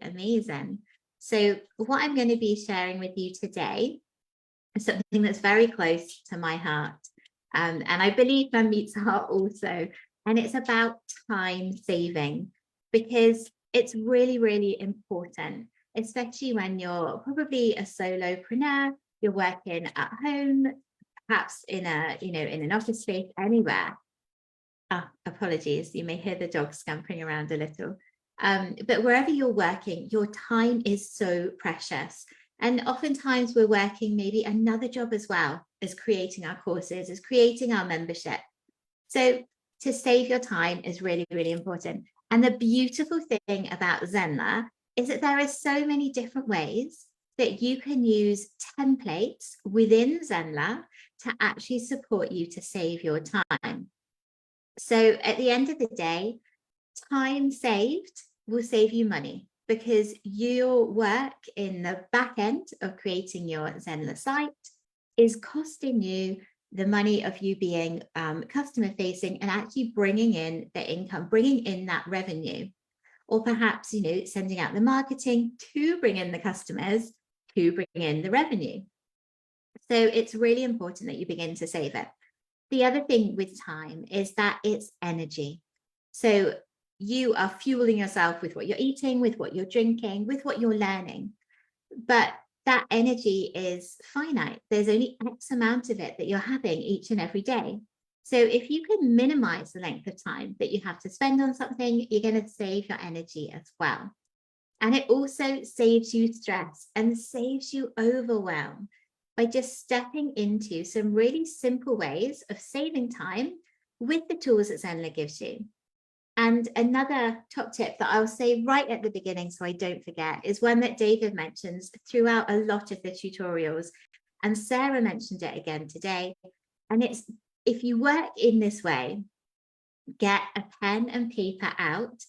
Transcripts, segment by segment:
amazing. So what I'm going to be sharing with you today is something that's very close to my heart. And I believe Manmeet's heart also. And it's about time saving, because it's really, really important, especially when you're probably a solopreneur, you're working at home, perhaps in in an office space, anywhere. Apologies, you may hear the dog scampering around a little. But wherever you're working, your time is so precious. And oftentimes we're working maybe another job as well as creating our courses, as creating our membership. So to save your time is really, really important. And the beautiful thing about Zenler is that there are so many different ways that you can use templates within Zenler to actually support you to save your time. So at the end of the day, time saved will save you money, because your work in the back end of creating your Zenler site is costing you the money of you being customer facing and actually bringing in the income, bringing in that revenue, or perhaps, sending out the marketing to bring in the customers, to bring in the revenue. So it's really important that you begin to save it. The other thing with time is that it's energy. So you are fueling yourself with what you're eating, with what you're drinking, with what you're learning. But that energy is finite. There's only X amount of it that you're having each and every day. So if you can minimize the length of time that you have to spend on something, you're going to save your energy as well. And it also saves you stress and saves you overwhelm by just stepping into some really simple ways of saving time with the tools that Zenler gives you. And another top tip that I'll say right at the beginning, so I don't forget, is one that David mentions throughout a lot of the tutorials. And Sarah mentioned it again today. And it's, if you work in this way, get a pen and paper out,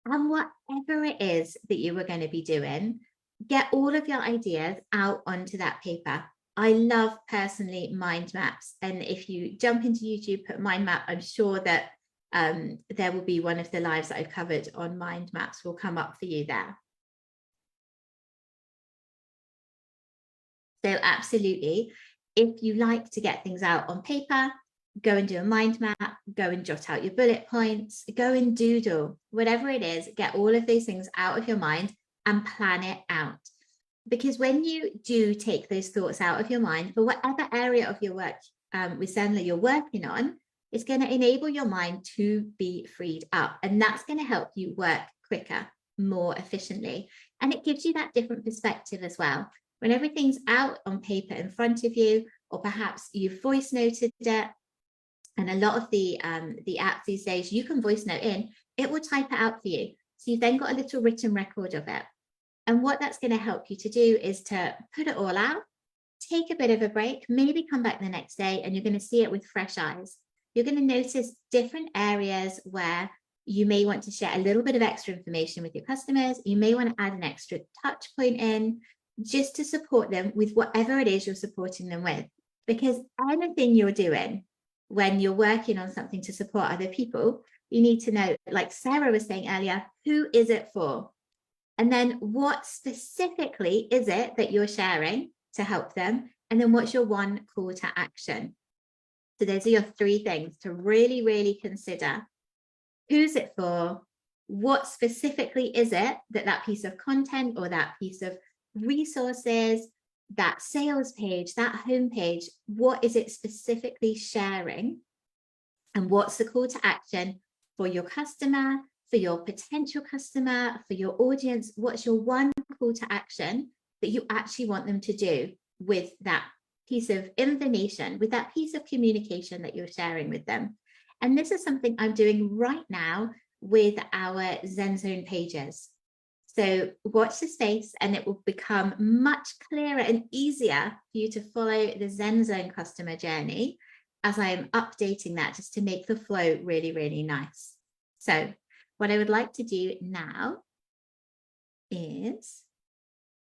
and whatever it is that you are going to be doing, get all of your ideas out onto that paper. I love personally mind maps. And if you jump into YouTube, put mind map, I'm sure that there will be one of the lives that I've covered on mind maps will come up for you there. So absolutely, if you like to get things out on paper, go and do a mind map, go and jot out your bullet points, go and doodle, whatever it is, get all of those things out of your mind and plan it out. Because when you do take those thoughts out of your mind for whatever area of your work with Zenler you're working on, it's going to enable your mind to be freed up. And that's going to help you work quicker, more efficiently. And it gives you that different perspective as well. When everything's out on paper in front of you, or perhaps you've voice noted it, and a lot of the apps these days, you can voice note in, it will type it out for you. So you've then got a little written record of it. And what that's going to help you to do is to put it all out, take a bit of a break, maybe come back the next day, and you're going to see it with fresh eyes. You're going to notice different areas where you may want to share a little bit of extra information with your customers. You may want to add an extra touch point in just to support them with whatever it is you're supporting them with. Because anything you're doing when you're working on something to support other people, you need to know, like Sarah was saying earlier, who is it for? And then what specifically is it that you're sharing to help them? And then what's your one call to action? So those are your three things to really, really consider. Who's it for? What specifically is it that that piece of content or that piece of resources, that sales page, that homepage, what is it specifically sharing? And what's the call to action for your customer, for your potential customer, for your audience? What's your one call to action that you actually want them to do with that piece of information, with that piece of communication that you're sharing with them? And this is something I'm doing right now with our Zen Zone pages. So watch the space and it will become much clearer and easier for you to follow the Zen Zone customer journey as I am updating that, just to make the flow really, really nice. So what I would like to do now is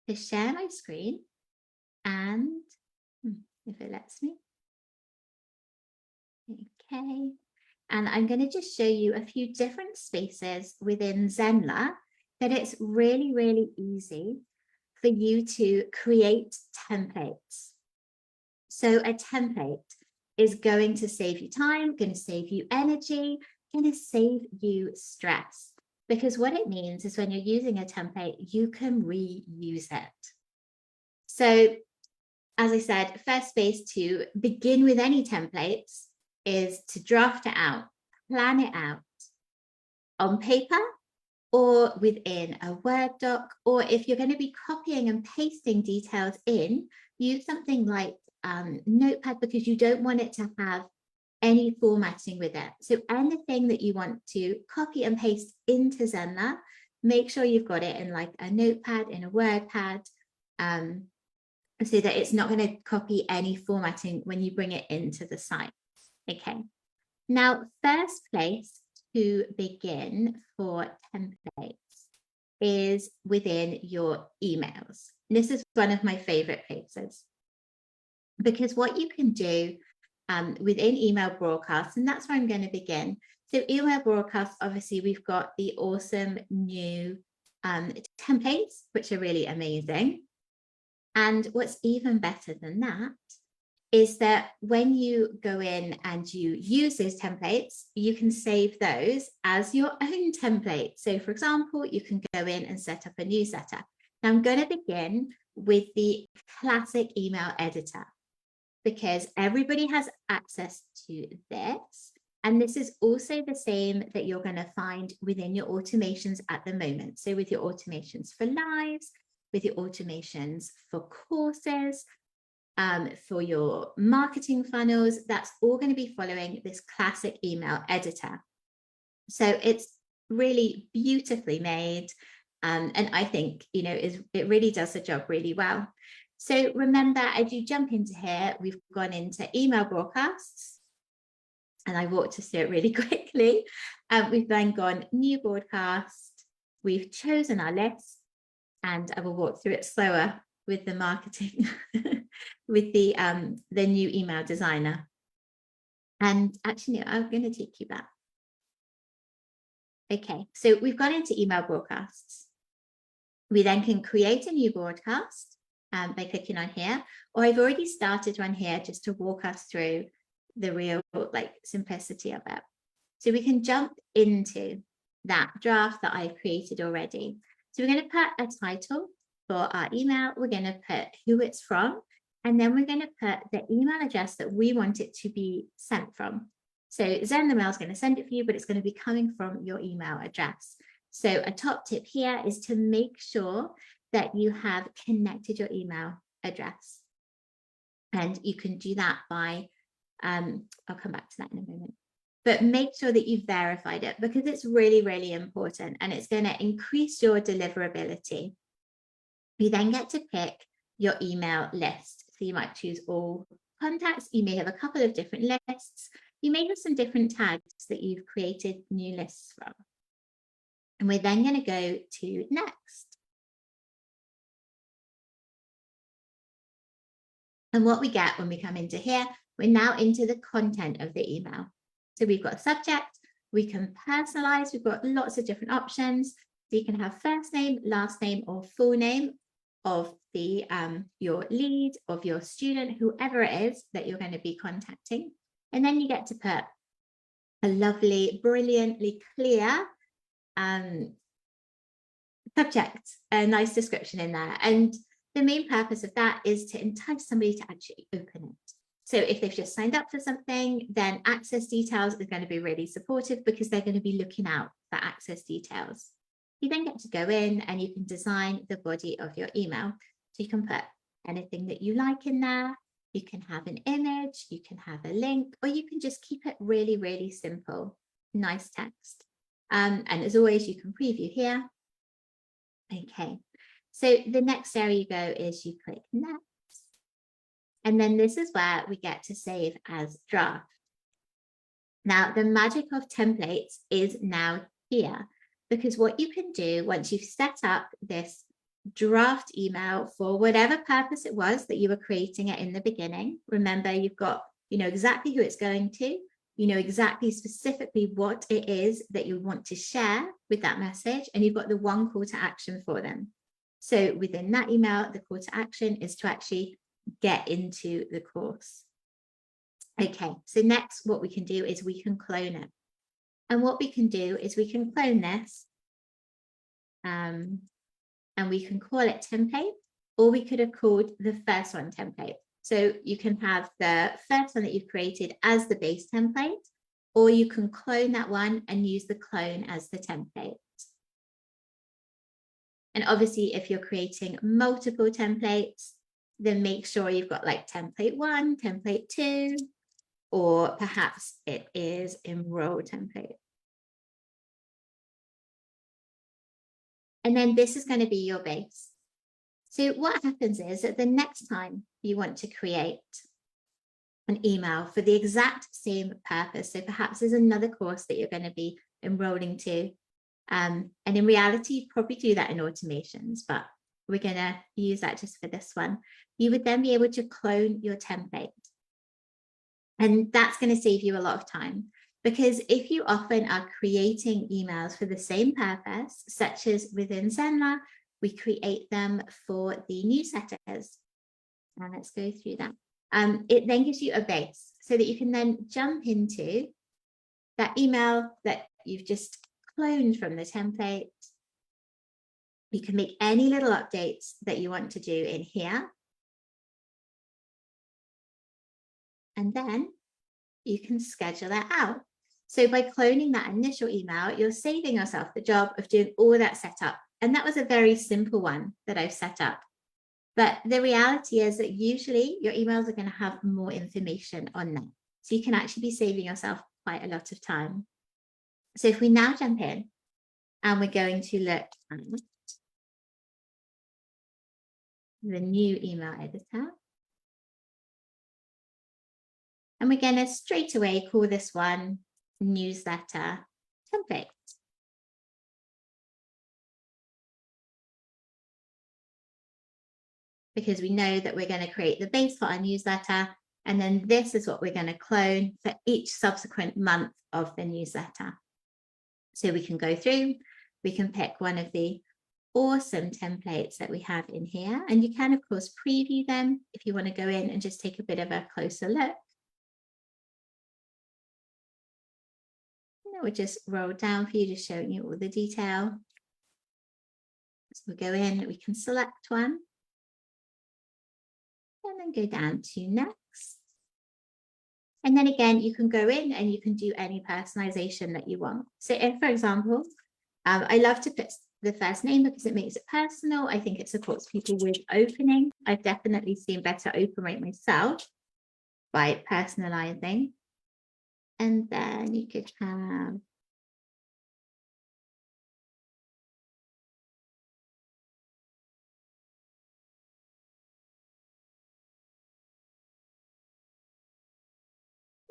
to share my screen, and if it lets me, okay. And I'm going to just show you a few different spaces within Zenler that it's really, really easy for you to create templates. So a template is going to save you time, going to save you energy, going to save you stress. Because what it means is when you're using a template, you can reuse it. So as I said, first phase to begin with any templates is to draft it out, plan it out on paper or within a Word doc, or if you're going to be copying and pasting details in, use something like Notepad, because you don't want it to have any formatting with it. So anything that you want to copy and paste into Zenler, make sure you've got it in like a Notepad, in a Word pad, so that it's not going to copy any formatting when you bring it into the site. Okay. Now, first place to begin for templates is within your emails. This is one of my favorite places, because what you can do within email broadcasts, and that's where I'm going to begin. So email broadcasts, obviously, we've got the awesome new templates, which are really amazing. And what's even better than that is that when you go in and you use those templates, you can save those as your own template. So for example, you can go in and set up a newsletter. Now I'm going to begin with the classic email editor, because everybody has access to this. And this is also the same that you're going to find within your automations at the moment. So with your automations for lives, with your automations for courses, for your marketing funnels, that's all going to be following this classic email editor. So it's really beautifully made. And I think, it really does the job really well. So remember, as you jump into here, we've gone into email broadcasts, and I walked us through it really quickly. We've then gone new broadcast. We've chosen our list, and I will walk through it slower with the marketing, with the new email designer. And actually, I'm going to take you back. Okay, so we've gone into email broadcasts. We then can create a new broadcast by clicking on here, or I've already started one here just to walk us through the real simplicity of it. So we can jump into that draft that I've created already. So we're going to put a title for our email. We're going to put who it's from, and then we're going to put the email address that we want it to be sent from. So Zenler Mail is going to send it for you, but it's going to be coming from your email address. So a top tip here is to make sure that you have connected your email address. And you can do that by, I'll come back to that in a moment. But make sure that you've verified it, because it's really, really important, and it's going to increase your deliverability. You then get to pick your email list. So you might choose all contacts. You may have a couple of different lists. You may have some different tags that you've created new lists from. And we're then going to go to next. And what we get when we come into here, we're now into the content of the email. So we've got a subject, we can personalize, we've got lots of different options. So you can have first name, last name, or full name of the your lead, of your student, whoever it is that you're going to be contacting. And then you get to put a lovely, brilliantly clear subject, a nice description in there. And the main purpose of that is to entice somebody to actually open it. So if they've just signed up for something, then access details is going to be really supportive, because they're going to be looking out for access details. You then get to go in and you can design the body of your email. So you can put anything that you like in there. You can have an image, you can have a link, or you can just keep it really, really simple, nice text. And as always, you can preview here. Okay, so the next area you go is you click next. And then this is where we get to save as draft. Now, the magic of templates is now here, because what you can do once you've set up this draft email for whatever purpose it was that you were creating it in the beginning, remember you've got, exactly who it's going to, you know exactly specifically what it is that you want to share with that message, and you've got the one call to action for them. So within that email, the call to action is to actually get into the course. Okay, so next what we can do is we can clone it. And what we can do is we can clone this and we can call it template, or we could have called the first one template. So you can have the first one that you've created as the base template, or you can clone that one and use the clone as the template. And obviously, if you're creating multiple templates, then make sure you've got like template 1, template 2, or perhaps it is enroll template. And then this is going to be your base. So what happens is that the next time you want to create an email for the exact same purpose, so perhaps there's another course that you're going to be enrolling to, and in reality, you probably do that in automations, but we're going to use that just for this one. You would then be able to clone your template. And that's going to save you a lot of time, because if you often are creating emails for the same purpose, such as within Zenler, we create them for the newsletters. And let's go through that. It then gives you a base so that you can then jump into that email that you've just cloned from the template. You can make any little updates that you want to do in here. And then you can schedule it out. So by cloning that initial email, you're saving yourself the job of doing all that setup. And that was a very simple one that I've set up. But the reality is that usually your emails are going to have more information on them. So you can actually be saving yourself quite a lot of time. So if we now jump in and we're going to look at the new email editor. And we're going to straight away call this one newsletter template. Because we know that we're going to create the base for our newsletter, and then this is what we're going to clone for each subsequent month of the newsletter. So we can go through, we can pick one of the awesome templates that we have in here, and you can of course preview them if you want to go in and just take a bit of a closer look. And it would just roll down for you, just showing you all the detail. So we'll go in, we can select one. And then go down to next. And then again, you can go in and you can do any personalization that you want. So if, for example, I love to put the first name because it makes it personal. I think it supports people with opening. I've definitely seen better open rate myself by personalizing. And then you could have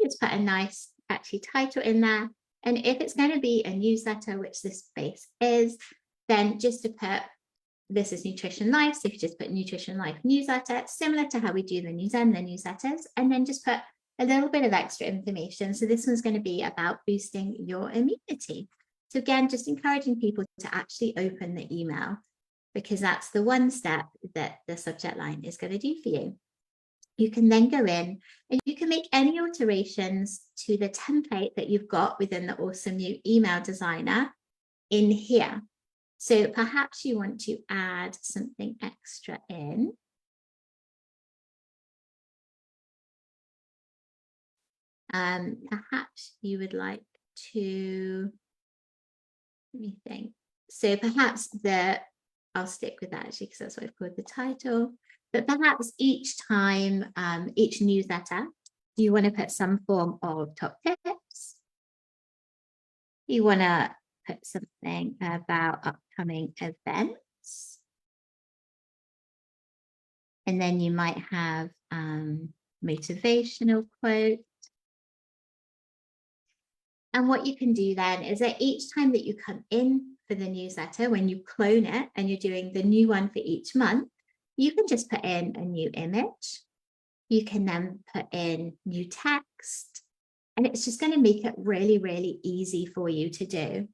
just put a nice catchy title in there. And if it's going to be a newsletter, which this space is, then just to put, this is Nutrition Life. So if you just put Nutrition Life newsletter, similar to how we do the Zenler newsletters, and then just put a little bit of extra information. So this one's going to be about boosting your immunity. So again, just encouraging people to actually open the email, because that's the one step that the subject line is going to do for you. You can then go in and you can make any alterations to the template that you've got within the awesome new email designer in here. So perhaps you want to add something extra in. Perhaps you would like to, let me think. So perhaps I'll stick with that actually, because that's what I've called the title. But perhaps each time, each newsletter, you want to put some form of top tips. You want to put something about upcoming events. And then you might have motivational quote. And what you can do then is that each time that you come in for the newsletter, when you clone it and you're doing the new one for each month, you can just put in a new image. You can then put in new text, And it's just going to make it really, really easy for you to do.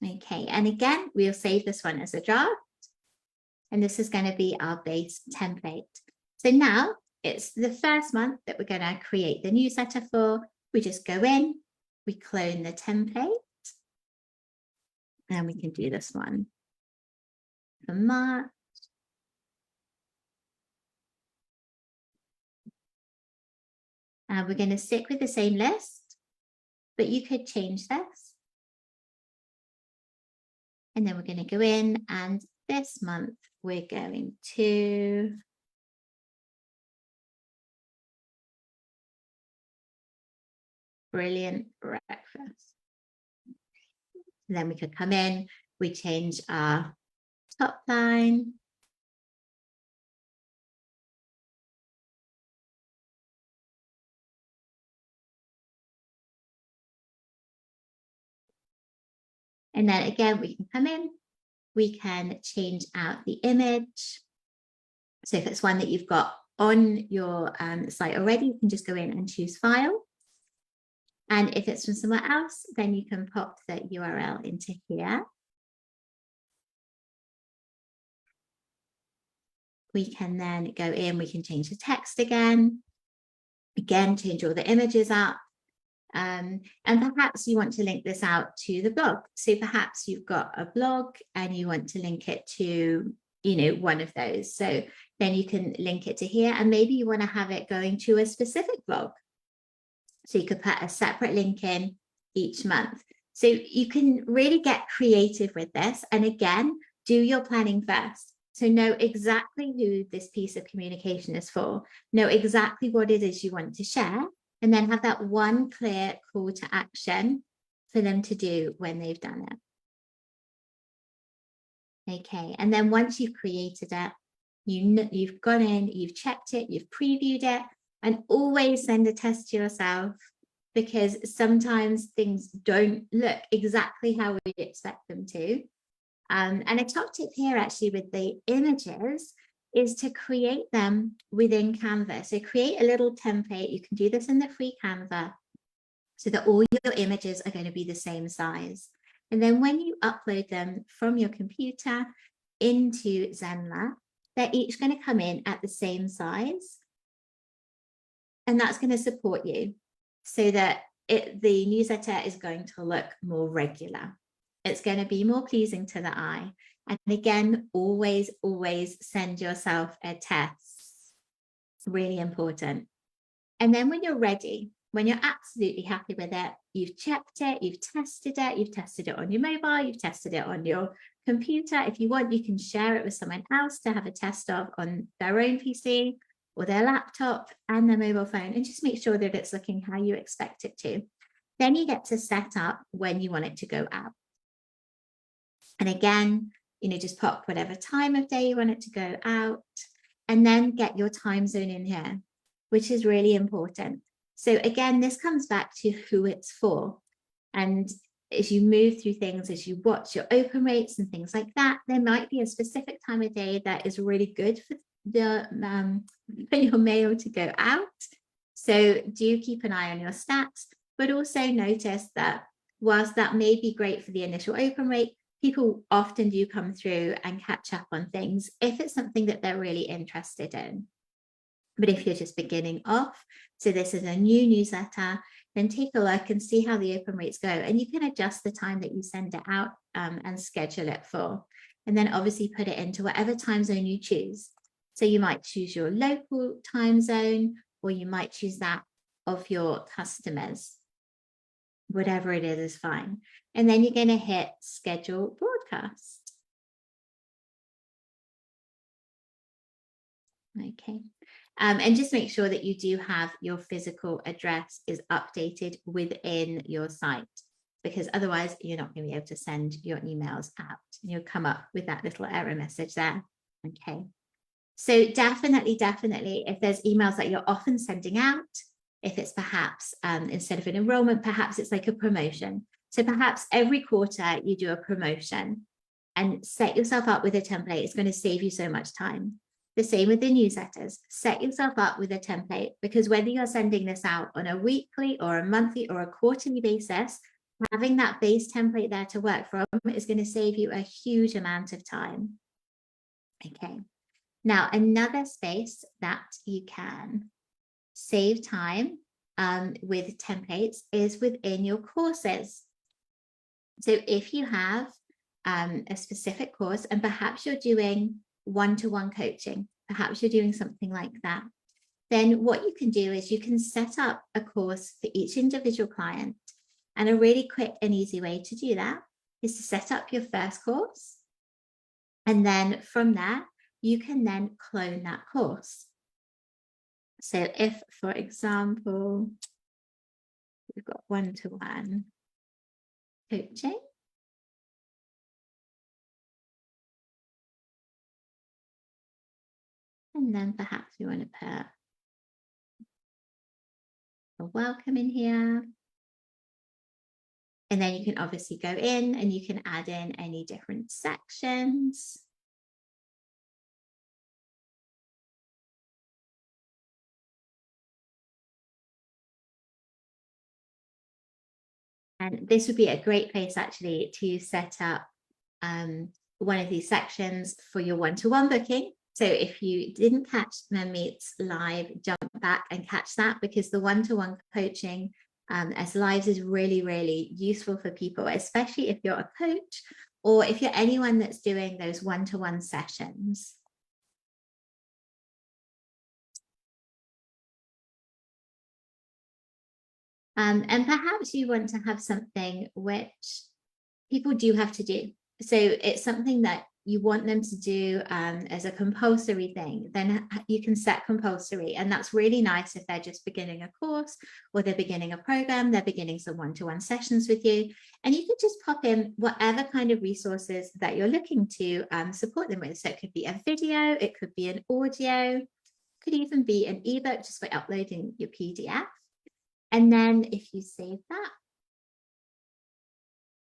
Okay, and again, we'll save this one as a draft. And this is going to be our base template. So now it's the first month that we're going to create the newsletter for. We just go in, we clone the template, and we can do this one for March. We're going to stick with the same list, but you could change this. And then we're going to go in, and this month we're going to brilliant breakfast. And then we could come in, we change our top line. And then again, we can come in, we can change out the image. So if it's one that you've got on your site already, you can just go in and choose file. And if it's from somewhere else, then you can pop the URL into here. We can then go in, we can change the text again. Again, change all the images up. And perhaps you want to link this out to the blog. So perhaps you've got a blog and you want to link it to, one of those. So then you can link it to here, and maybe you want to have it going to a specific blog. So you could put a separate link in each month. So you can really get creative with this. And again, do your planning first. So know exactly who this piece of communication is for. Know exactly what it is you want to share. And then have that one clear call to action for them to do when they've done it. Okay, and then once you've created it, you've gone in, you've checked it, you've previewed it, and always send a test to yourself, because sometimes things don't look exactly how we expect them to. And a top tip here actually with the images is to create them within Canva. So create a little template. You can do this in the free Canva so that all your images are going to be the same size. And then when you upload them from your computer into Zenler, they're each going to come in at the same size. And that's going to support you so that the newsletter is going to look more regular. It's going to be more pleasing to the eye. And again, always, always send yourself a test. Really important. And then when you're ready, when you're absolutely happy with it, you've checked it, you've tested it on your mobile, you've tested it on your computer. If you want, you can share it with someone else to have a test of on their own PC or their laptop and their mobile phone, and just make sure that it's looking how you expect it to. Then you get to set up when you want it to go out. And again, just pop whatever time of day you want it to go out, and then get your time zone in here, which is really important. So again, this comes back to who it's for. And as you move through things, as you watch your open rates and things like that, there might be a specific time of day that is really good for your mail to go out. So do keep an eye on your stats, but also notice that whilst that may be great for the initial open rate, people often do come through and catch up on things if it's something that they're really interested in. But if you're just beginning off, so this is a new newsletter, then take a look and see how the open rates go. And you can adjust the time that you send it out and schedule it for. And then obviously put it into whatever time zone you choose. So you might choose your local time zone, or you might choose that of your customers. Whatever it is fine. And then you're going to hit schedule broadcast. Okay. And just make sure that you do have your physical address is updated within your site, because otherwise you're not going to be able to send your emails out. You'll come up with that little error message there. Okay. So definitely, if there's emails that you're often sending out, if it's perhaps instead of an enrollment, perhaps it's like a promotion. So perhaps every quarter you do a promotion and set yourself up with a template. It's going to save you so much time. The same with the newsletters. Set yourself up with a template, because whether you're sending this out on a weekly or a monthly or a quarterly basis, having that base template there to work from is going to save you a huge amount of time. Okay. Now, another space that you can save time with templates is within your courses. So if you have a specific course, and perhaps you're doing one-to-one coaching, perhaps you're doing something like that, then what you can do is you can set up a course for each individual client. And a really quick and easy way to do that is to set up your first course. And then from there, you can then clone that course. So if, for example, we've got one-to-one coaching, and then perhaps you want to put a welcome in here. And then you can obviously go in and you can add in any different sections. And this would be a great place actually to set up one of these sections for your one-to-one booking. So if you didn't catch Mum Meets Live, jump back and catch that, because the one-to-one coaching as lives is really, really useful for people, especially if you're a coach or if you're anyone that's doing those one-to-one sessions. And perhaps you want to have something which people do have to do. So it's something that you want them to do as a compulsory thing, then you can set compulsory. And that's really nice if they're just beginning a course or they're beginning a program, they're beginning some one-to-one sessions with you. And you could just pop in whatever kind of resources that you're looking to support them with. So it could be a video, it could be an audio, could even be an ebook just by uploading your PDF. And then if you save that,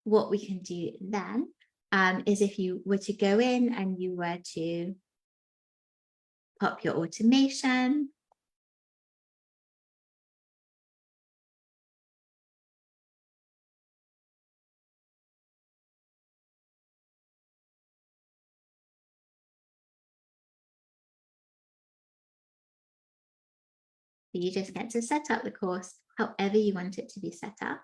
what we can do then is if you were to go in and you were to pop your automation, you just get to set up the course however you want it to be set up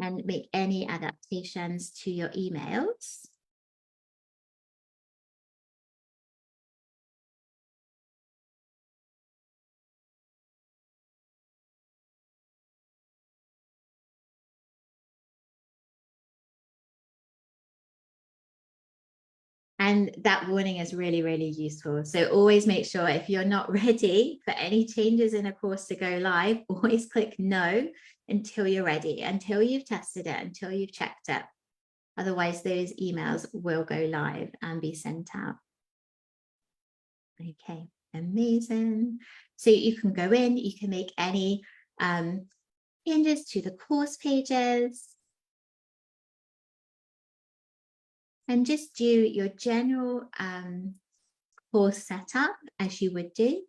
and make any adaptations to your emails. And that warning is really, really useful. So always make sure if you're not ready for any changes in a course to go live, always click no until you're ready, until you've tested it, until you've checked it. Otherwise, those emails will go live and be sent out. Okay, amazing. So you can go in, you can make any changes to the course pages. And just do your general course setup as you would do.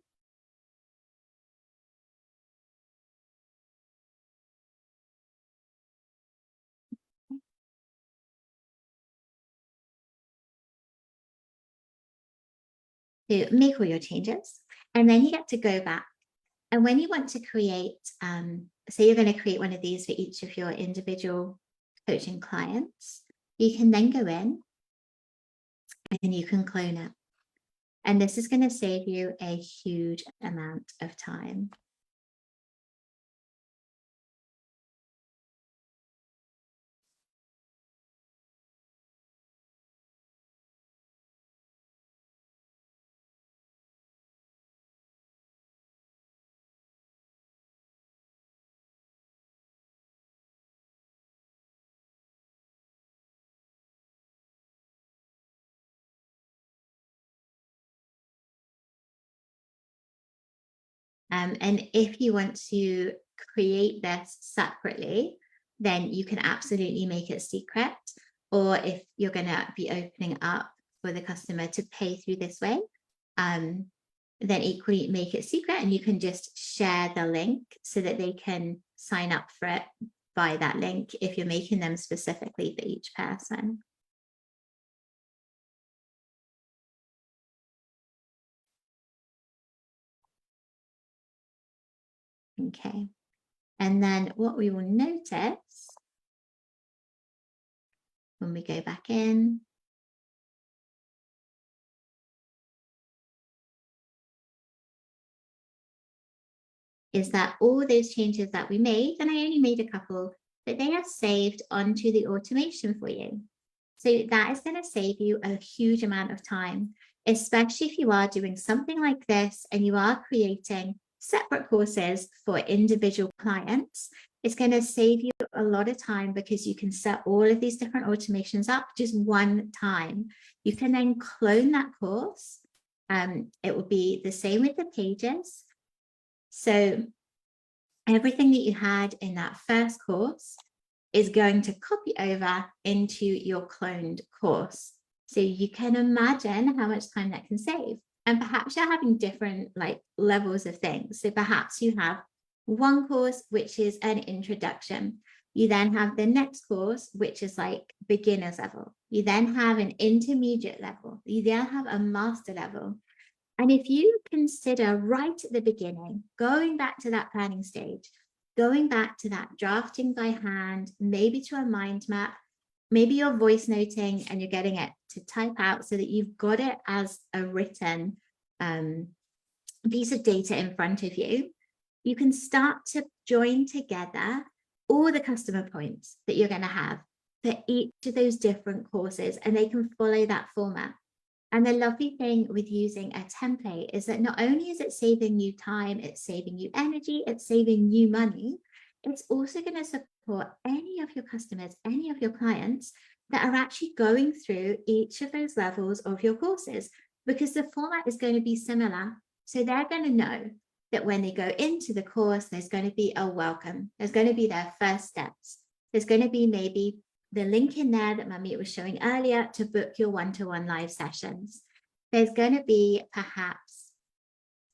So make all your changes, and then you get to go back. And when you want to create, say you're going to create one of these for each of your individual coaching clients, you can then go in and you can clone it. And this is going to save you a huge amount of time. And if you want to create this separately, then you can absolutely make it secret. Or if you're going to be opening up for the customer to pay through this way, then equally make it secret, and you can just share the link so that they can sign up for it by that link if you're making them specifically for each person. Okay, and then what we will notice when we go back in is that all those changes that we made, and I only made a couple, but they are saved onto the automation for you. So that is going to save you a huge amount of time, especially if you are doing something like this and you are creating separate courses for individual clients. It's going to save you a lot of time because you can set all of these different automations up just one time. You can then clone that course. It will be the same with the pages. So everything that you had in that first course is going to copy over into your cloned course. So you can imagine how much time that can save. And perhaps you're having different levels of things. So perhaps you have one course, which is an introduction. You then have the next course, which is like beginner's level. You then have an intermediate level. You then have a master level. And if you consider right at the beginning, going back to that planning stage, going back to that drafting by hand, maybe to a mind map, maybe you're voice noting and you're getting it to type out so that you've got it as a written piece of data in front of you, you can start to join together all the customer points that you're going to have for each of those different courses, and they can follow that format. And the lovely thing with using a template is that not only is it saving you time, it's saving you energy, it's saving you money, it's also going to support any of your customers, any of your clients that are actually going through each of those levels of your courses, because the format is going to be similar. So they're going to know that when they go into the course, there's going to be a welcome. There's going to be their first steps. There's going to be maybe the link in there that Mamie was showing earlier to book your one-to-one live sessions. There's going to be perhaps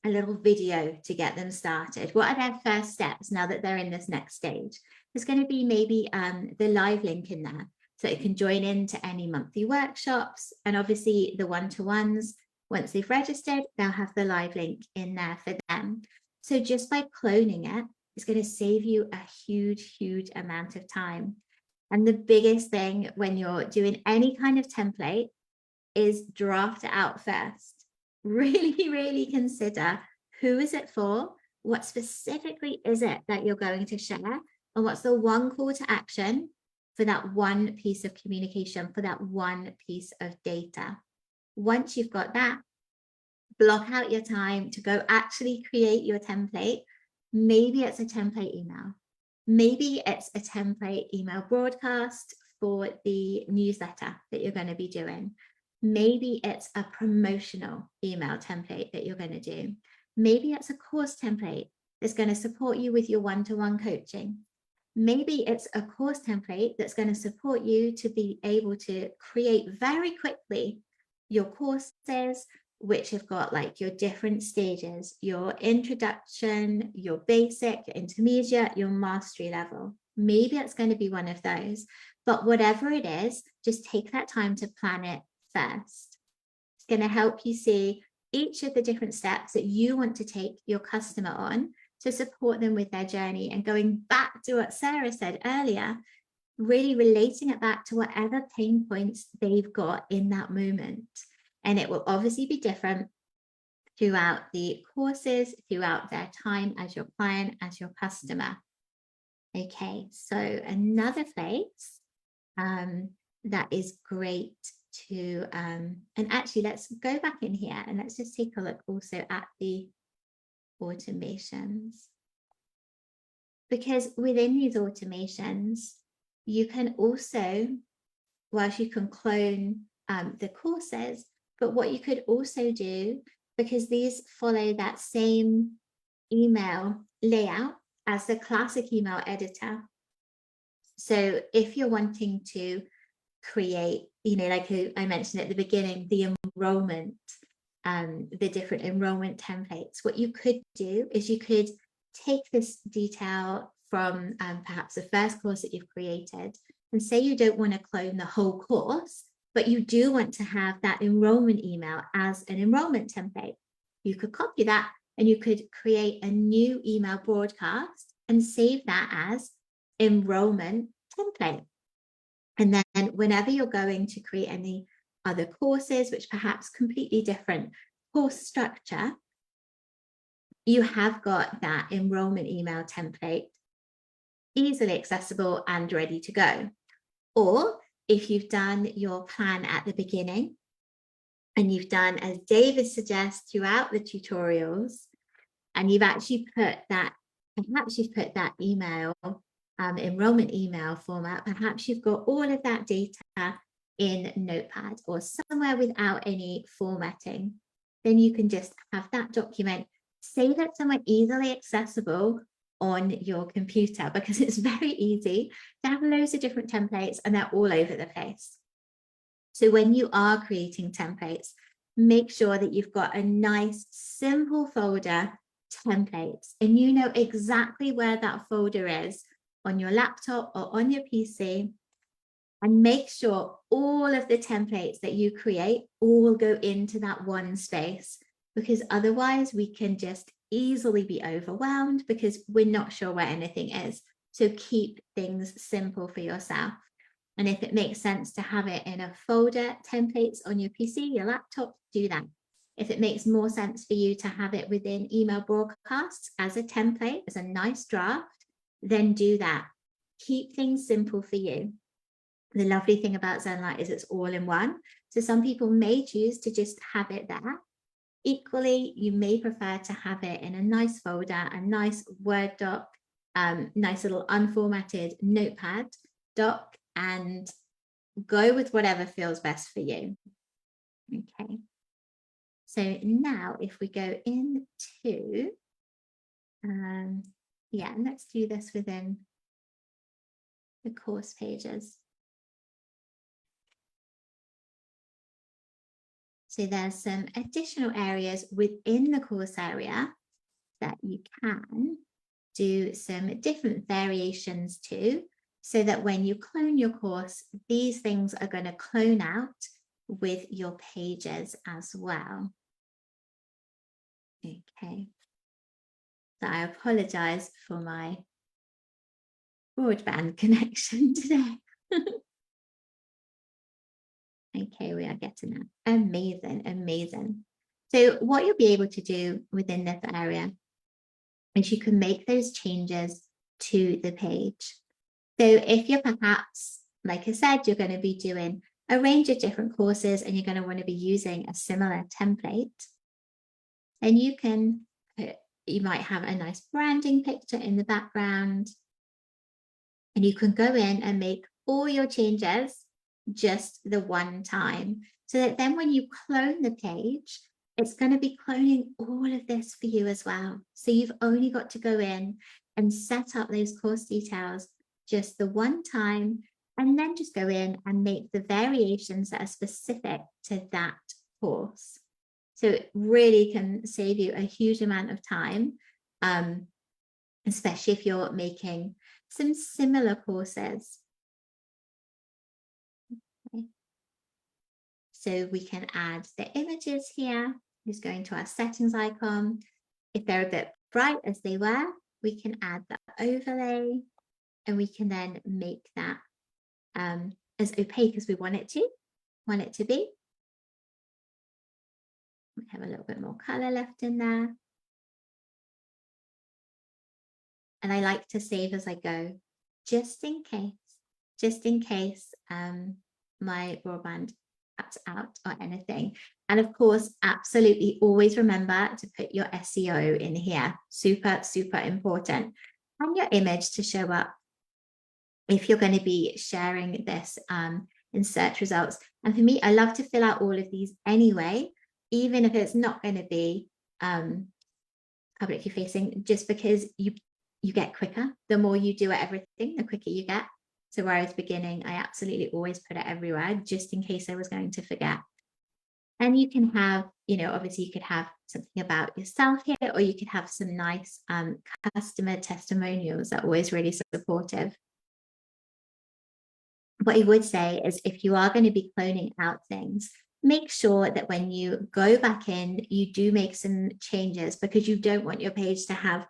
a little video to get them started. What are their first steps now that they're in this next stage? There's going to be maybe the live link in there so you can join into any monthly workshops, and obviously the one-to-ones, once they've registered, they'll have the live link in there for them. So just by cloning it, it's going to save you a huge, huge amount of time. And the biggest thing when you're doing any kind of template is draft it out first. Really, really consider who is it for? What specifically is it that you're going to share? And what's the one call to action for that one piece of communication, for that one piece of data? Once you've got that, block out your time to go actually create your template. Maybe it's a template email. Maybe it's a template email broadcast for the newsletter that you're going to be doing. Maybe it's a promotional email template that you're going to do. Maybe it's a course template that's going to support you with your one-to-one coaching. Maybe it's a course template that's going to support you to be able to create very quickly your courses, which have got your different stages, your introduction, your basic, your intermediate, your mastery level. Maybe it's going to be one of those, but whatever it is, just take that time to plan it first. It's going to help you see each of the different steps that you want to take your customer on to support them with their journey. And going back to what Sarah said earlier, really relating it back to whatever pain points they've got in that moment. And it will obviously be different throughout the courses, throughout their time as your client, as your customer. Okay, so another place that is great to, and actually let's go back in here and let's just take a look also at the automations. Because within these automations, you can also, whilst you can clone the courses, but what you could also do, because these follow that same email layout as the classic email editor. So if you're wanting to create, like I mentioned at the beginning, the enrollment, the different enrollment templates. What you could do is you could take this detail from perhaps the first course that you've created, and say you don't want to clone the whole course, but you do want to have that enrollment email as an enrollment template. You could copy that and you could create a new email broadcast and save that as enrollment template. And then whenever you're going to create any other courses, which perhaps completely different course structure, you have got that enrollment email template easily accessible and ready to go. Or if you've done your plan at the beginning and you've done as David suggests throughout the tutorials, and you've actually put that, perhaps you've put that email, enrollment email format, perhaps you've got all of that data in Notepad or somewhere without any formatting, then you can just have that document, save it somewhere easily accessible on your computer, because it's very easy to have loads of different templates and they're all over the place. So when you are creating templates, make sure that you've got a nice simple folder, templates, and you know exactly where that folder is on your laptop or on your PC, and make sure all of the templates that you create all go into that one space, because otherwise we can just easily be overwhelmed because we're not sure where anything is. So keep things simple for yourself. And if it makes sense to have it in a folder, templates on your PC, your laptop, do that. If it makes more sense for you to have it within email broadcasts as a template, as a nice draft, then do that. Keep things simple for you. The lovely thing about Zenler is it's all in one. So some people may choose to just have it there. Equally, you may prefer to have it in a nice folder, a nice Word doc, nice little unformatted Notepad doc, and go with whatever feels best for you. Okay. So now if we go into, yeah, let's do this within the course pages. So there's some additional areas within the course area that you can do some different variations to, so that when you clone your course, these things are going to clone out with your pages as well. Okay. So I apologize for my broadband connection today. Okay, we are getting that. Amazing, amazing. So what you'll be able to do within this area is you can make those changes to the page. So if you're perhaps, like I said, you're going to be doing a range of different courses and you're going to want to be using a similar template, then you can put, you might have a nice branding picture in the background, and you can go in and make all your changes just the one time, so that then when you clone the page, it's going to be cloning all of this for you as well. So you've only got to go in and set up those course details just the one time, and then just go in and make the variations that are specific to that course. So it really can save you a huge amount of time, especially if you're making some similar courses. Okay. So we can add the images here. Just going to our settings icon. If they're a bit bright as they were, we can add the overlay, and we can then make that as opaque as we want it to be. We have a little bit more color left in there. And I like to save as I go, just in case my broadband cuts out or anything. And of course, absolutely always remember to put your SEO in here. Super, super important. And your image to show up if you're going to be sharing this in search results. And for me, I love to fill out all of these anyway, even if it's not going to be publicly facing, just because you get quicker. The more you do everything, the quicker you get. So where I was beginning, I absolutely always put it everywhere just in case I was going to forget. And you can have, obviously you could have something about yourself here, or you could have some nice customer testimonials that are always really supportive. What I would say is if you are going to be cloning out things, make sure that when you go back in, you do make some changes, because you don't want your page to have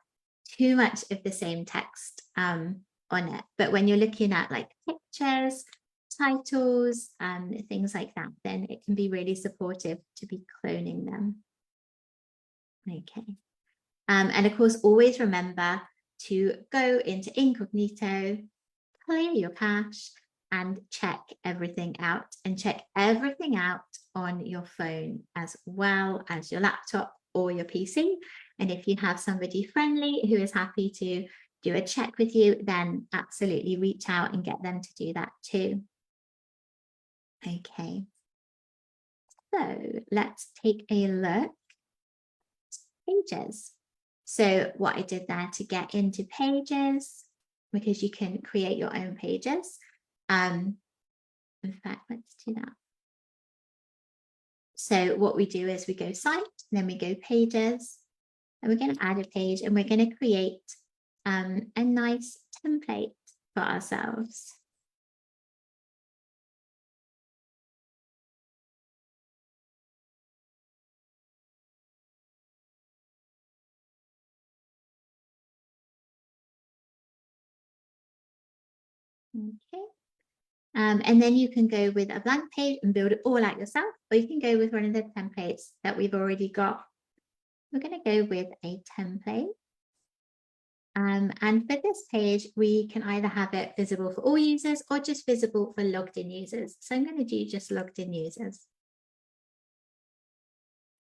too much of the same text on it. But when you're looking at like pictures, titles, things like that, then it can be really supportive to be cloning them. Okay. And of course, always remember to go into incognito, clear your cache, and check everything out, and check everything out on your phone as well as your laptop or your PC. And if you have somebody friendly who is happy to do a check with you, then absolutely reach out and get them to do that too. Okay, so let's take a look at pages. So what I did there to get into pages, because you can create your own pages. In fact, let's do that. So what we do is we go site, then we go pages, and we're going to add a page, and we're going to create a nice template for ourselves. Okay. And then you can go with a blank page and build it all out yourself, or you can go with one of the templates that we've already got. We're going to go with a template. And for this page, we can either have it visible for all users or just visible for logged in users. So I'm going to do just logged in users.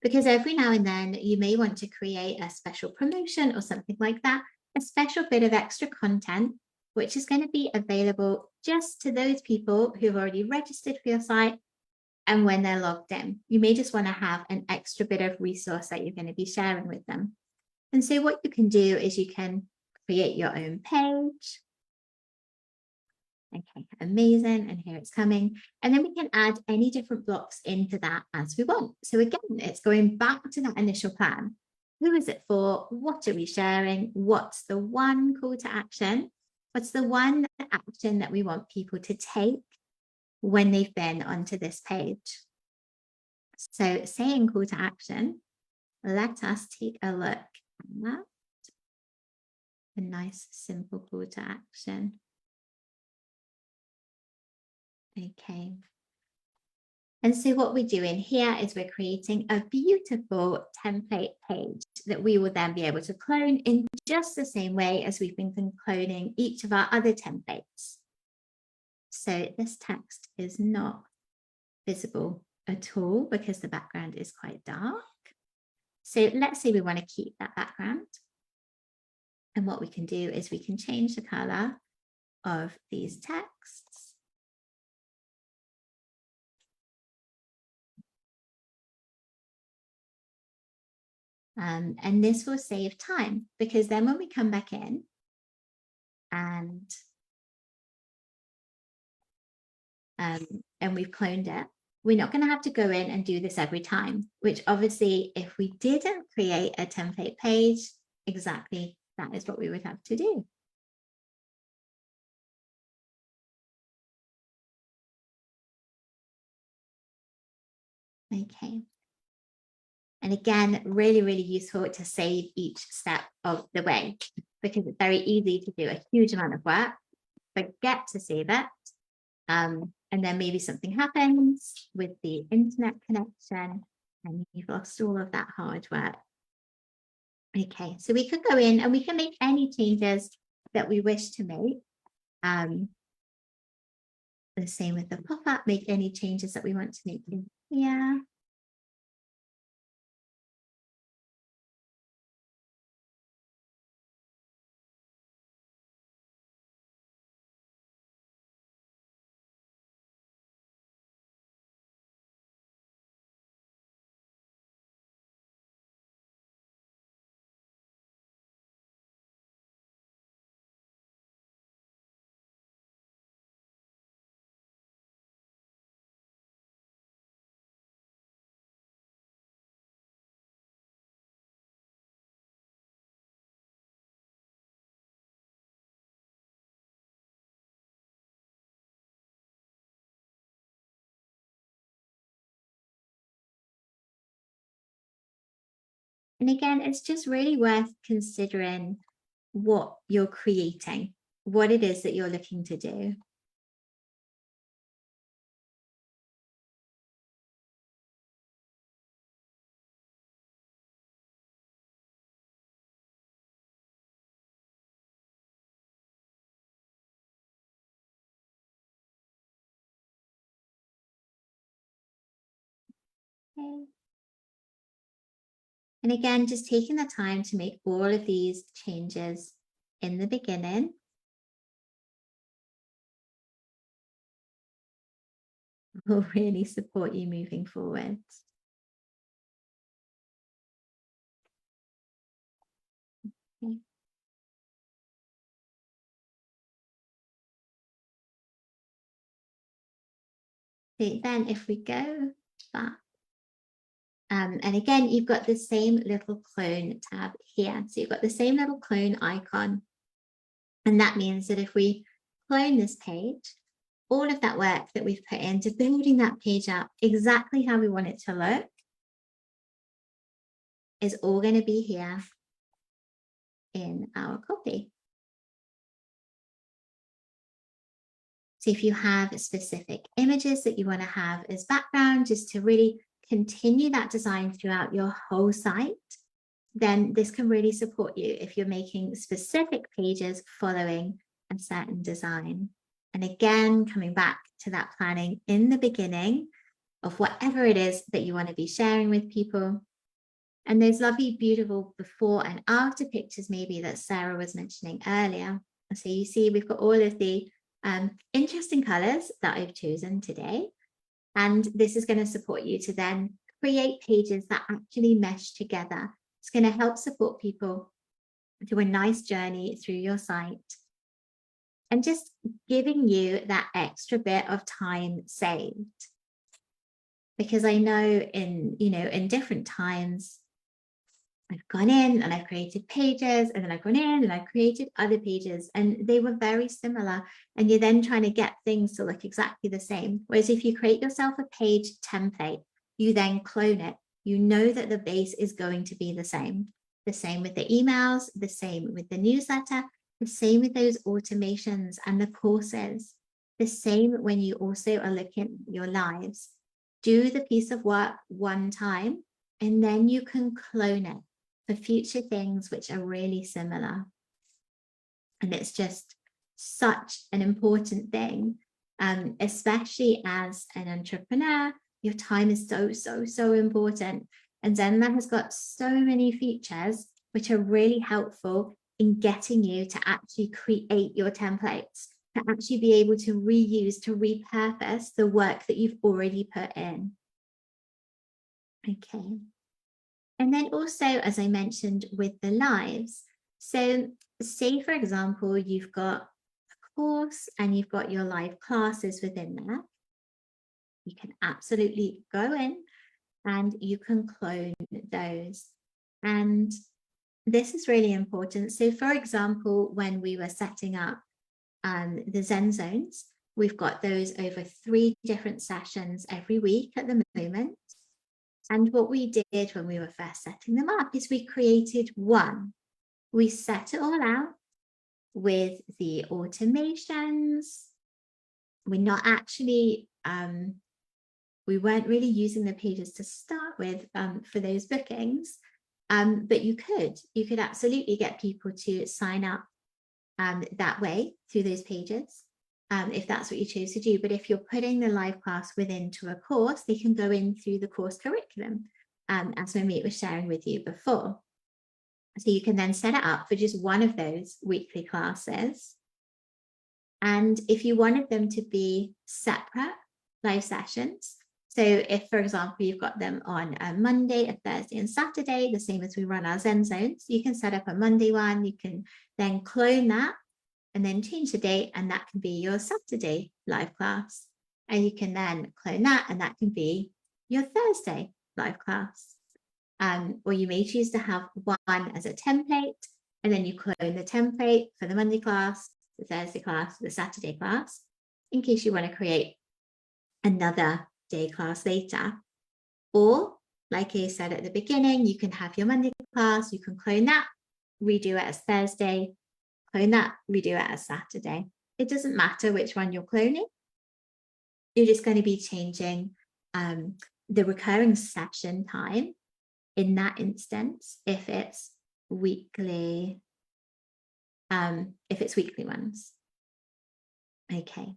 Because every now and then you may want to create a special promotion or something like that, a special bit of extra content, which is going to be available just to those people who've already registered for your site. And when they're logged in, you may just want to have an extra bit of resource that you're going to be sharing with them. And so what you can do is you can create your own page. Okay, amazing. And here it's coming. And then we can add any different blocks into that as we want. So again, it's going back to that initial plan. Who is it for? What are we sharing? What's the one call to action? What's the one action that we want people to take when they've been onto this page? So saying call to action, let us take a look at that. A nice simple call to action. Okay. And so what we're doing here is we're creating a beautiful template page that we will then be able to clone in just the same way as we've been cloning each of our other templates. So this text is not visible at all because the background is quite dark. So let's say we want to keep that background. And what we can do is we can change the color of these texts. And this will save time, because then when we come back in and we've cloned it, we're not going to have to go in and do this every time, which obviously if we didn't create a template page, exactly that is what we would have to do. Okay. And again, really, really useful to save each step of the way, because it's very easy to do a huge amount of work, forget to save it, and then maybe something happens with the internet connection and you've lost all of that hard work. Okay, so we could go in and we can make any changes that we wish to make. The same with the pop-up, make any changes that we want to make in here. And again, it's just really worth considering what you're creating, what it is that you're looking to do. Okay. And again, just taking the time to make all of these changes in the beginning will really support you moving forward. Okay. So then if we go back, and again, you've got the same little clone tab here. So you've got the same little clone icon. And that means that if we clone this page, all of that work that we've put into building that page up exactly how we want it to look is all going to be here in our copy. So if you have specific images that you want to have as background, just to really continue that design throughout your whole site, then this can really support you if you're making specific pages following a certain design. And again, coming back to that planning in the beginning of whatever it is that you want to be sharing with people. And those lovely, beautiful before and after pictures maybe that Sarah was mentioning earlier. So you see we've got all of the interesting colors that I've chosen today. And this is going to support you to then create pages that actually mesh together. It's going to help support people through a nice journey through your site and just giving you that extra bit of time saved. Because I know in different times, I've gone in and I've created pages, and then I've gone in and I've created other pages, and they were very similar. And you're then trying to get things to look exactly the same. Whereas if you create yourself a page template, you then clone it, you know that the base is going to be the same. The same with the emails, the same with the newsletter, the same with those automations and the courses, the same when you also are looking at your lives. Do the piece of work one time, and then you can clone it for future things which are really similar. And it's just such an important thing, especially as an entrepreneur. Your time is so important. And Zenler has got so many features which are really helpful in getting you to actually create your templates, to actually be able to reuse, to repurpose the work that you've already put in. Okay. And then also, as I mentioned, with the lives. So say, for example, you've got a course and you've got your live classes within there. You can absolutely go in and you can clone those. And this is really important. So for example, when we were setting up the Zen zones, we've got those over 3 different sessions every week at the moment. And what we did when we were first setting them up is we created one. We set it all out with the automations. We're not actually, we weren't really using the pages to start with for those bookings, but you could absolutely get people to sign up that way through those pages. If that's what you choose to do. But if you're putting the live class within a course, they can go in through the course curriculum, as Mamit was sharing with you before. So you can then set it up for just one of those weekly classes. And if you wanted them to be separate live sessions, so if, for example, you've got them on a Monday, a Thursday, and Saturday, the same as we run our Zen zones, you can set up a Monday one, you can then clone that, and then change the date, and that can be your Saturday live class. And you can then clone that, and that can be your Thursday live class. Or you may choose to have one as a template, and then you clone the template for the Monday class, the Thursday class, the Saturday class, in case you want to create another day class later. Or like I said at the beginning, you can have your Monday class, you can clone that, redo it as Thursday, clone that, redo it as Saturday. It doesn't matter which one you're cloning. You're just going to be changing the recurring session time in that instance if it's weekly ones. Okay.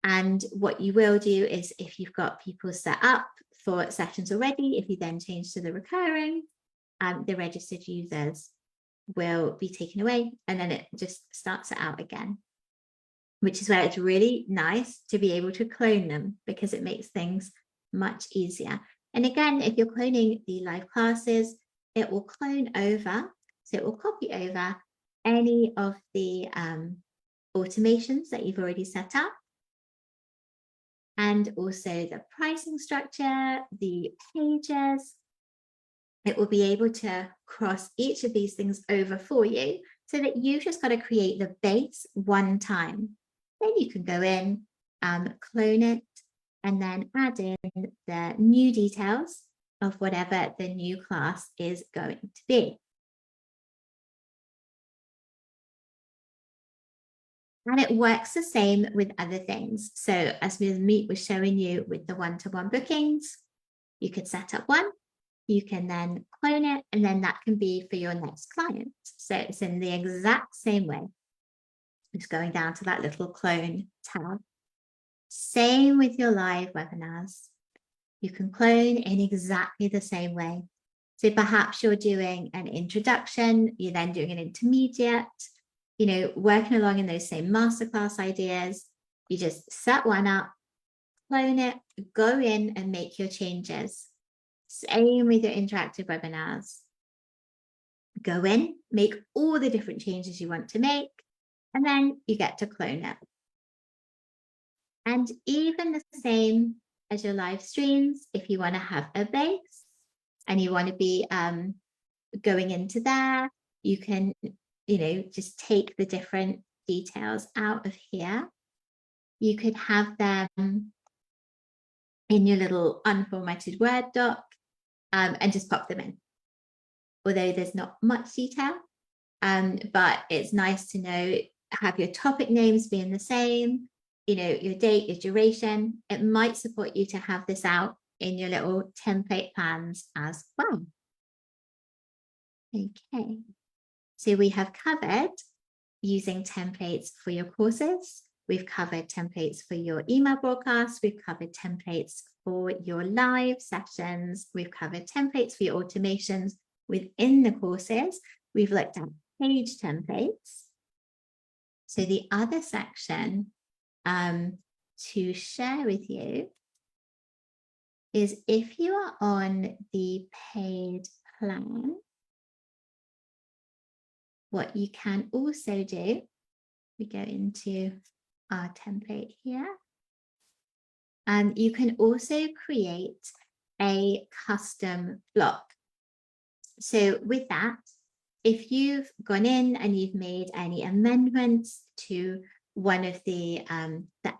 And what you will do is if you've got people set up for sessions already, if you then change to the recurring, the registered users will be taken away and then it just starts it out again, which is where it's really nice to be able to clone them because it makes things much easier. And again, if you're cloning the live classes, it will clone over, so it will copy over any of the automations that you've already set up, and also the pricing structure, the pages. It will be able to cross each of these things over for you so that you've just got to create the base one time. Then you can go in, clone it, and then add in the new details of whatever the new class is going to be. And it works the same with other things. So as Meet was showing you with the one-to-one bookings, you could set up one, you can then clone it, and then that can be for your next client. So it's in the exact same way. Just going down to that little clone tab. Same with your live webinars. You can clone in exactly the same way. So perhaps you're doing an introduction, you're then doing an intermediate, you know, working along in those same masterclass ideas. You just set one up, clone it, go in and make your changes. Same with your interactive webinars. Go in, make all the different changes you want to make, and then you get to clone it. And even the same as your live streams, if you want to have a base and you want to be going into there, you can, you know, just take the different details out of here. You could have them in your little unformatted Word doc and just pop them in. Although there's not much detail, but it's nice to know, have your topic names being the same, you know, your date, your duration. It might support you to have this out in your little template plans as well. Okay, so we have covered using templates for your courses. We've covered templates for your email broadcasts. We've covered templates for your live sessions. We've covered templates for your automations within the courses. We've looked at page templates. So the other section to share with you is if you are on the paid plan, what you can also do, we go into our template here, and you can also create a custom block. So with that, if you've gone in and you've made any amendments to one of the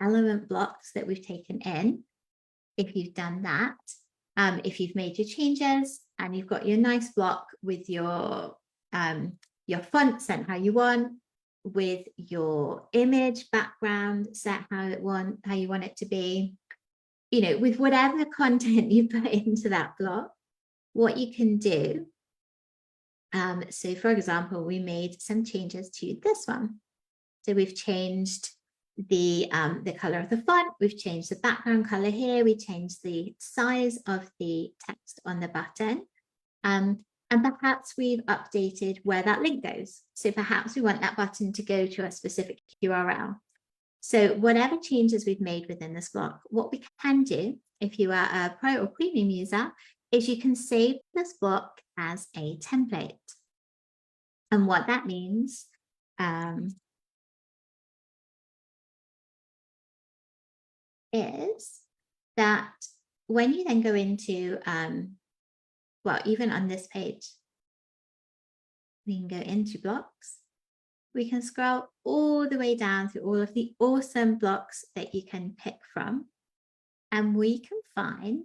element blocks that we've taken in, if you've done that, if you've made your changes and you've got your nice block with your font set how you want, with your image background set how you want it to be, you know, with whatever content you put into that block, what you can do. So for example, we made some changes to this one. So we've changed the color of the font, we've changed the background color here, we changed the size of the text on the button, and perhaps we've updated where that link goes. So perhaps we want that button to go to a specific URL. So whatever changes we've made within this block, what we can do if you are a pro or premium user is you can save this block as a template. And what that means is that when you then go into, well, even on this page, we can go into blocks. We can scroll all the way down through all of the awesome blocks that you can pick from. And we can find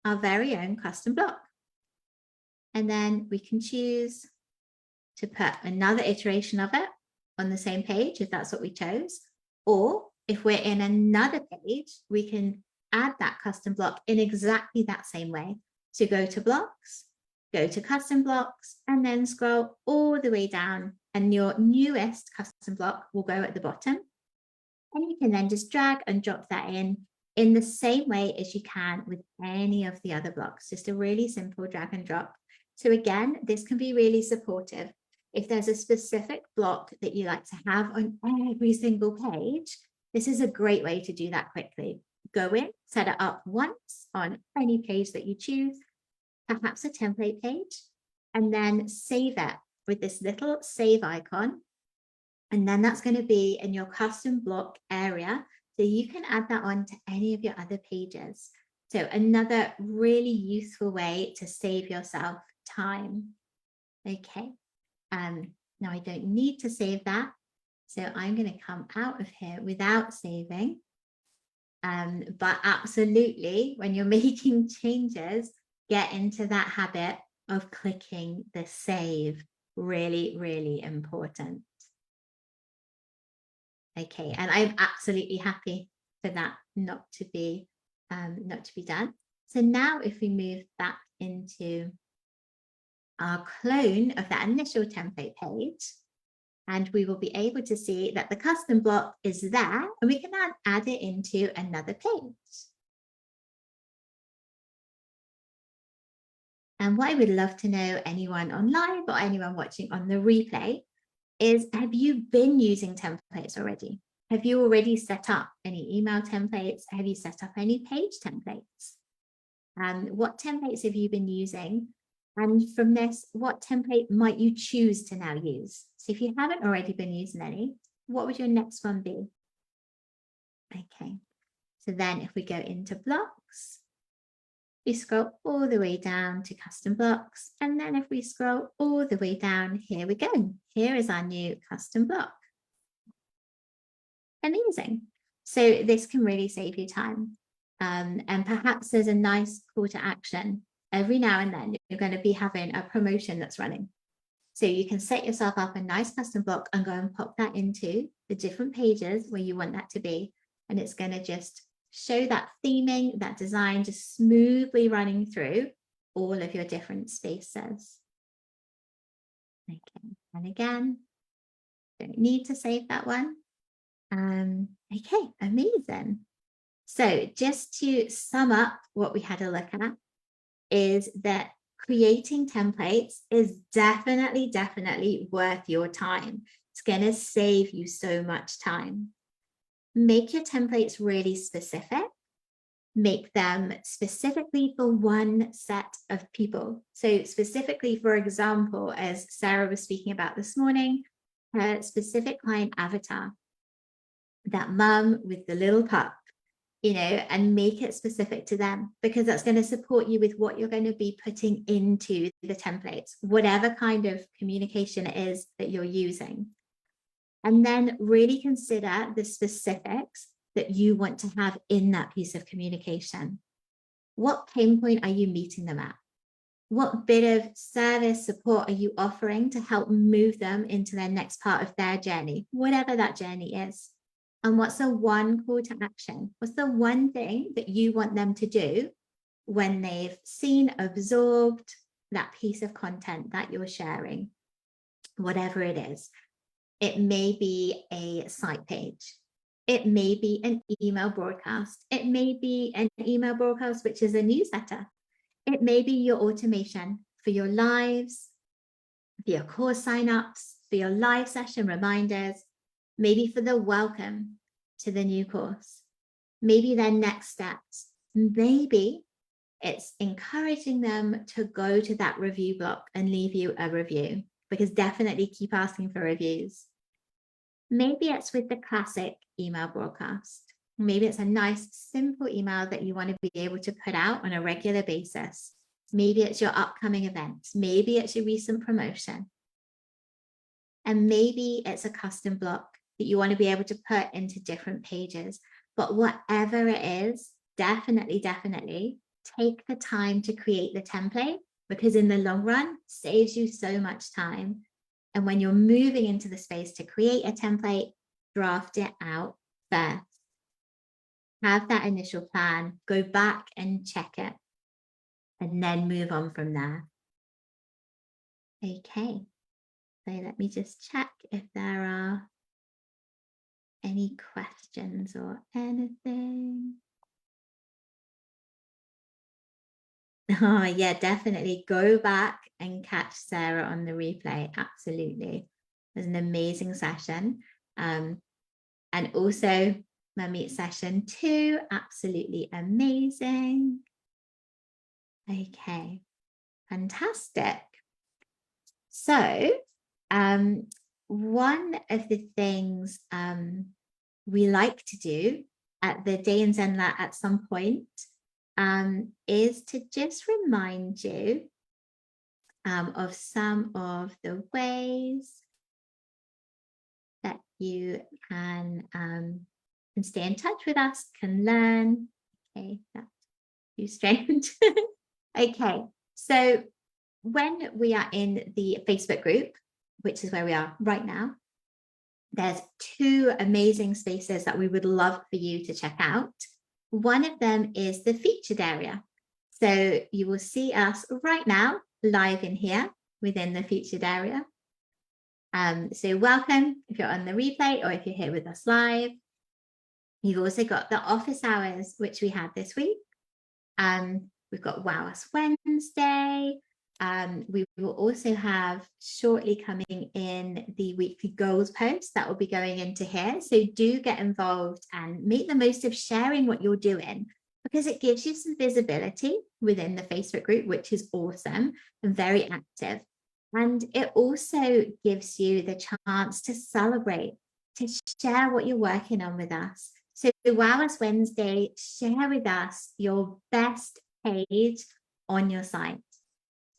our very own custom block. And then we can choose to put another iteration of it on the same page if that's what we chose. Or if we're in another page, we can add that custom block in exactly that same way. So go to blocks, go to custom blocks, and then scroll all the way down, and your newest custom block will go at the bottom. And you can then just drag and drop that in the same way as you can with any of the other blocks, just a really simple drag and drop. So again, this can be really supportive. If there's a specific block that you like to have on every single page, this is a great way to do that quickly. Go in, set it up once on any page that you choose, perhaps a template page, and then save it with this little save icon. And then that's going to be in your custom block area. So you can add that on to any of your other pages. So another really useful way to save yourself time. Okay. Now I don't need to save that. So I'm going to come out of here without saving. But absolutely, when you're making changes, get into that habit of clicking the save. Really, really important. Okay, and I'm absolutely happy for that not to be done. So now if we move back into our clone of that initial template page, and we will be able to see that the custom block is there, and we can add it into another page. And what I would love to know, anyone on live or anyone watching on the replay, is have you been using templates already? Have you already set up any email templates? Have you set up any page templates? What templates have you been using? And from this, what template might you choose to now use? So if you haven't already been using any, what would your next one be? Okay, so then if we go into blocks, we scroll all the way down to custom blocks. And then if we scroll all the way down, here we go. Here is our new custom block. Amazing. So this can really save you time. And perhaps there's a nice call to action. Every now and then you're going to be having a promotion that's running. So you can set yourself up a nice custom block and go and pop that into the different pages where you want that to be. And it's going to just show that theming, that design just smoothly running through all of your different spaces. Okay, and again, don't need to save that one. Okay, amazing. So just to sum up what we had a look at is that creating templates is definitely worth your time. It's going to save you so much time. Make your templates really specific. Make them specifically for one set of people. So specifically, for example, as Sarah was speaking about this morning, her specific client avatar, that mum with the little pup, you know, and make it specific to them, because that's going to support you with what you're going to be putting into the templates, whatever kind of communication it is that you're using. And then really consider the specifics that you want to have in that piece of communication. What pain point are you meeting them at? What bit of service support are you offering to help move them into their next part of their journey, whatever that journey is? And what's the one call to action? What's the one thing that you want them to do when they've seen, absorbed that piece of content that you're sharing, whatever it is? It may be a site page. It may be an email broadcast. It may be an email broadcast, which is a newsletter. It may be your automation for your lives, for your course signups, for your live session reminders, maybe for the welcome to the new course, maybe their next steps. Maybe it's encouraging them to go to that review block and leave you a review, because definitely keep asking for reviews. Maybe it's with the classic email broadcast. Maybe it's a nice, simple email that you want to be able to put out on a regular basis. Maybe it's your upcoming events. Maybe it's your recent promotion. And maybe it's a custom block that you want to be able to put into different pages. But whatever it is, definitely take the time to create the template, because in the long run, saves you so much time. And when you're moving into the space to create a template, draft it out first. Have that initial plan, go back and check it, and then move on from there. Okay, so let me just check if there are any questions or anything. Oh, yeah, definitely go back and catch Sarah on the replay. Absolutely. It was an amazing session. And also my meet session 2, absolutely amazing. Okay, fantastic. So one of the things we like to do at the day in Zenler at some point is to just remind you of some of the ways that you can stay in touch with us, can learn. Okay, that's too strange. Okay, so when we are in the Facebook group, which is where we are right now, there's 2 amazing spaces that we would love for you to check out. One of them is the featured area. So you will see us right now live in here within the featured area. So welcome if you're on the replay or if you're here with us live. You've also got the office hours, which we had this week. We've got Wow Us Wednesday. We will also have shortly coming in the weekly goals post that will be going into here. So do get involved and make the most of sharing what you're doing, because it gives you some visibility within the Facebook group, which is awesome and very active. And it also gives you the chance to celebrate, to share what you're working on with us. So the Wow Us Wednesday, share with us your best page on your site.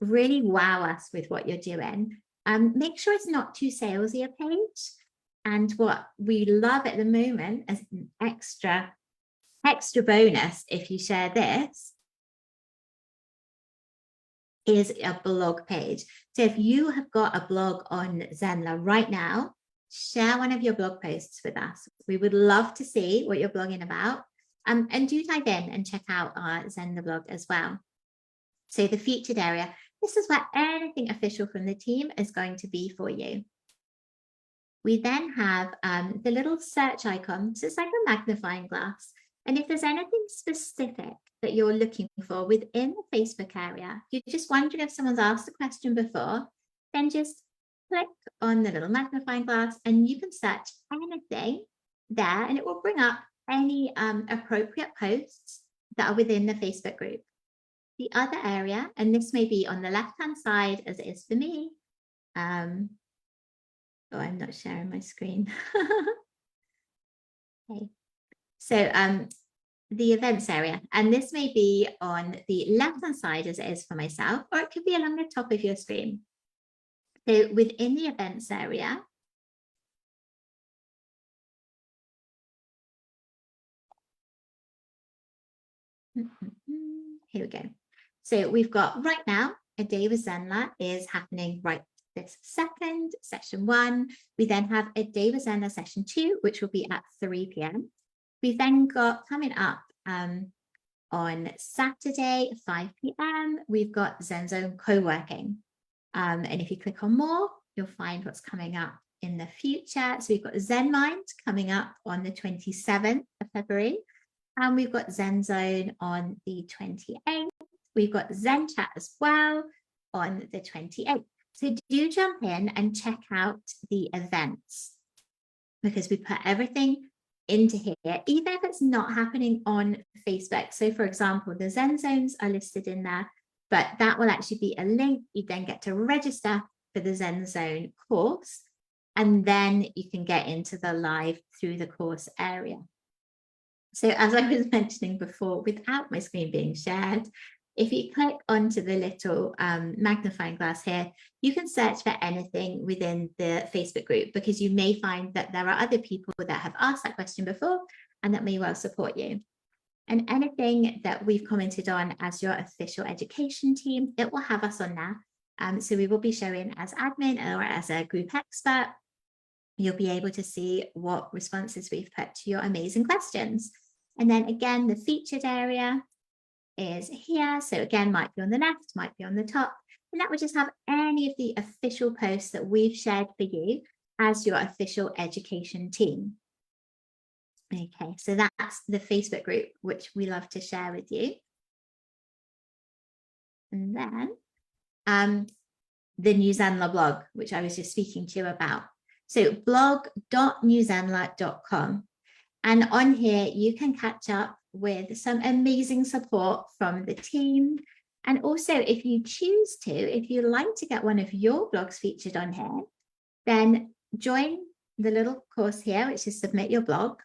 Really wow us with what you're doing. Make sure it's not too salesy a page. And what we love at the moment as an extra bonus, if you share this, is a blog page. So if you have got a blog on Zenler right now, share one of your blog posts with us. We would love to see what you're blogging about. And do dive in and check out our Zenler blog as well. So the featured area, this is where anything official from the team is going to be for you. We then have the little search icon. So it's like a magnifying glass. And if there's anything specific that you're looking for within the Facebook area, you're just wondering if someone's asked a question before, then just click on the little magnifying glass and you can search anything there and it will bring up any appropriate posts that are within the Facebook group. The other area, and this may be on the left-hand side as it is for me. Oh, I'm not sharing my screen. Okay. So the events area, and this may be on the left-hand side as it is for myself, or it could be along the top of your screen. So within the events area, here we go. So we've got right now, a day with Zenler is happening right this second, session 1. We then have a day with Zenler session 2, which will be at 3 p.m. We've then got coming up on Saturday, 5 p.m., we've got Zen Zone co-working. And if you click on more, you'll find what's coming up in the future. So we've got Zen Mind coming up on the 27th of February. And we've got Zen Zone on the 28th. We've got Zen Chat as well on the 28th. So do jump in and check out the events, because we put everything into here, even if it's not happening on Facebook. So for example, the Zen Zones are listed in there, but that will actually be a link. You then get to register for the Zen Zone course, and then you can get into the live through the course area. So as I was mentioning before, without my screen being shared, if you click onto the little magnifying glass here, you can search for anything within the Facebook group, because you may find that there are other people that have asked that question before and that may well support you. And anything that we've commented on as your official education team, it will have us on there. So we will be showing as admin or as a group expert. You'll be able to see what responses we've put to your amazing questions. And then again, the featured area is here. So again, might be on the left, might be on the top. And that would just have any of the official posts that we've shared for you as your official education team. Okay, so that's the Facebook group, which we love to share with you. And then the new Zenler blog, which I was just speaking to you about. So blog.newzenler.com. And on here, you can catch up with some amazing support from the team. And also, if you choose to, if you like to get one of your blogs featured on here, then join the little course here, which is submit your blog.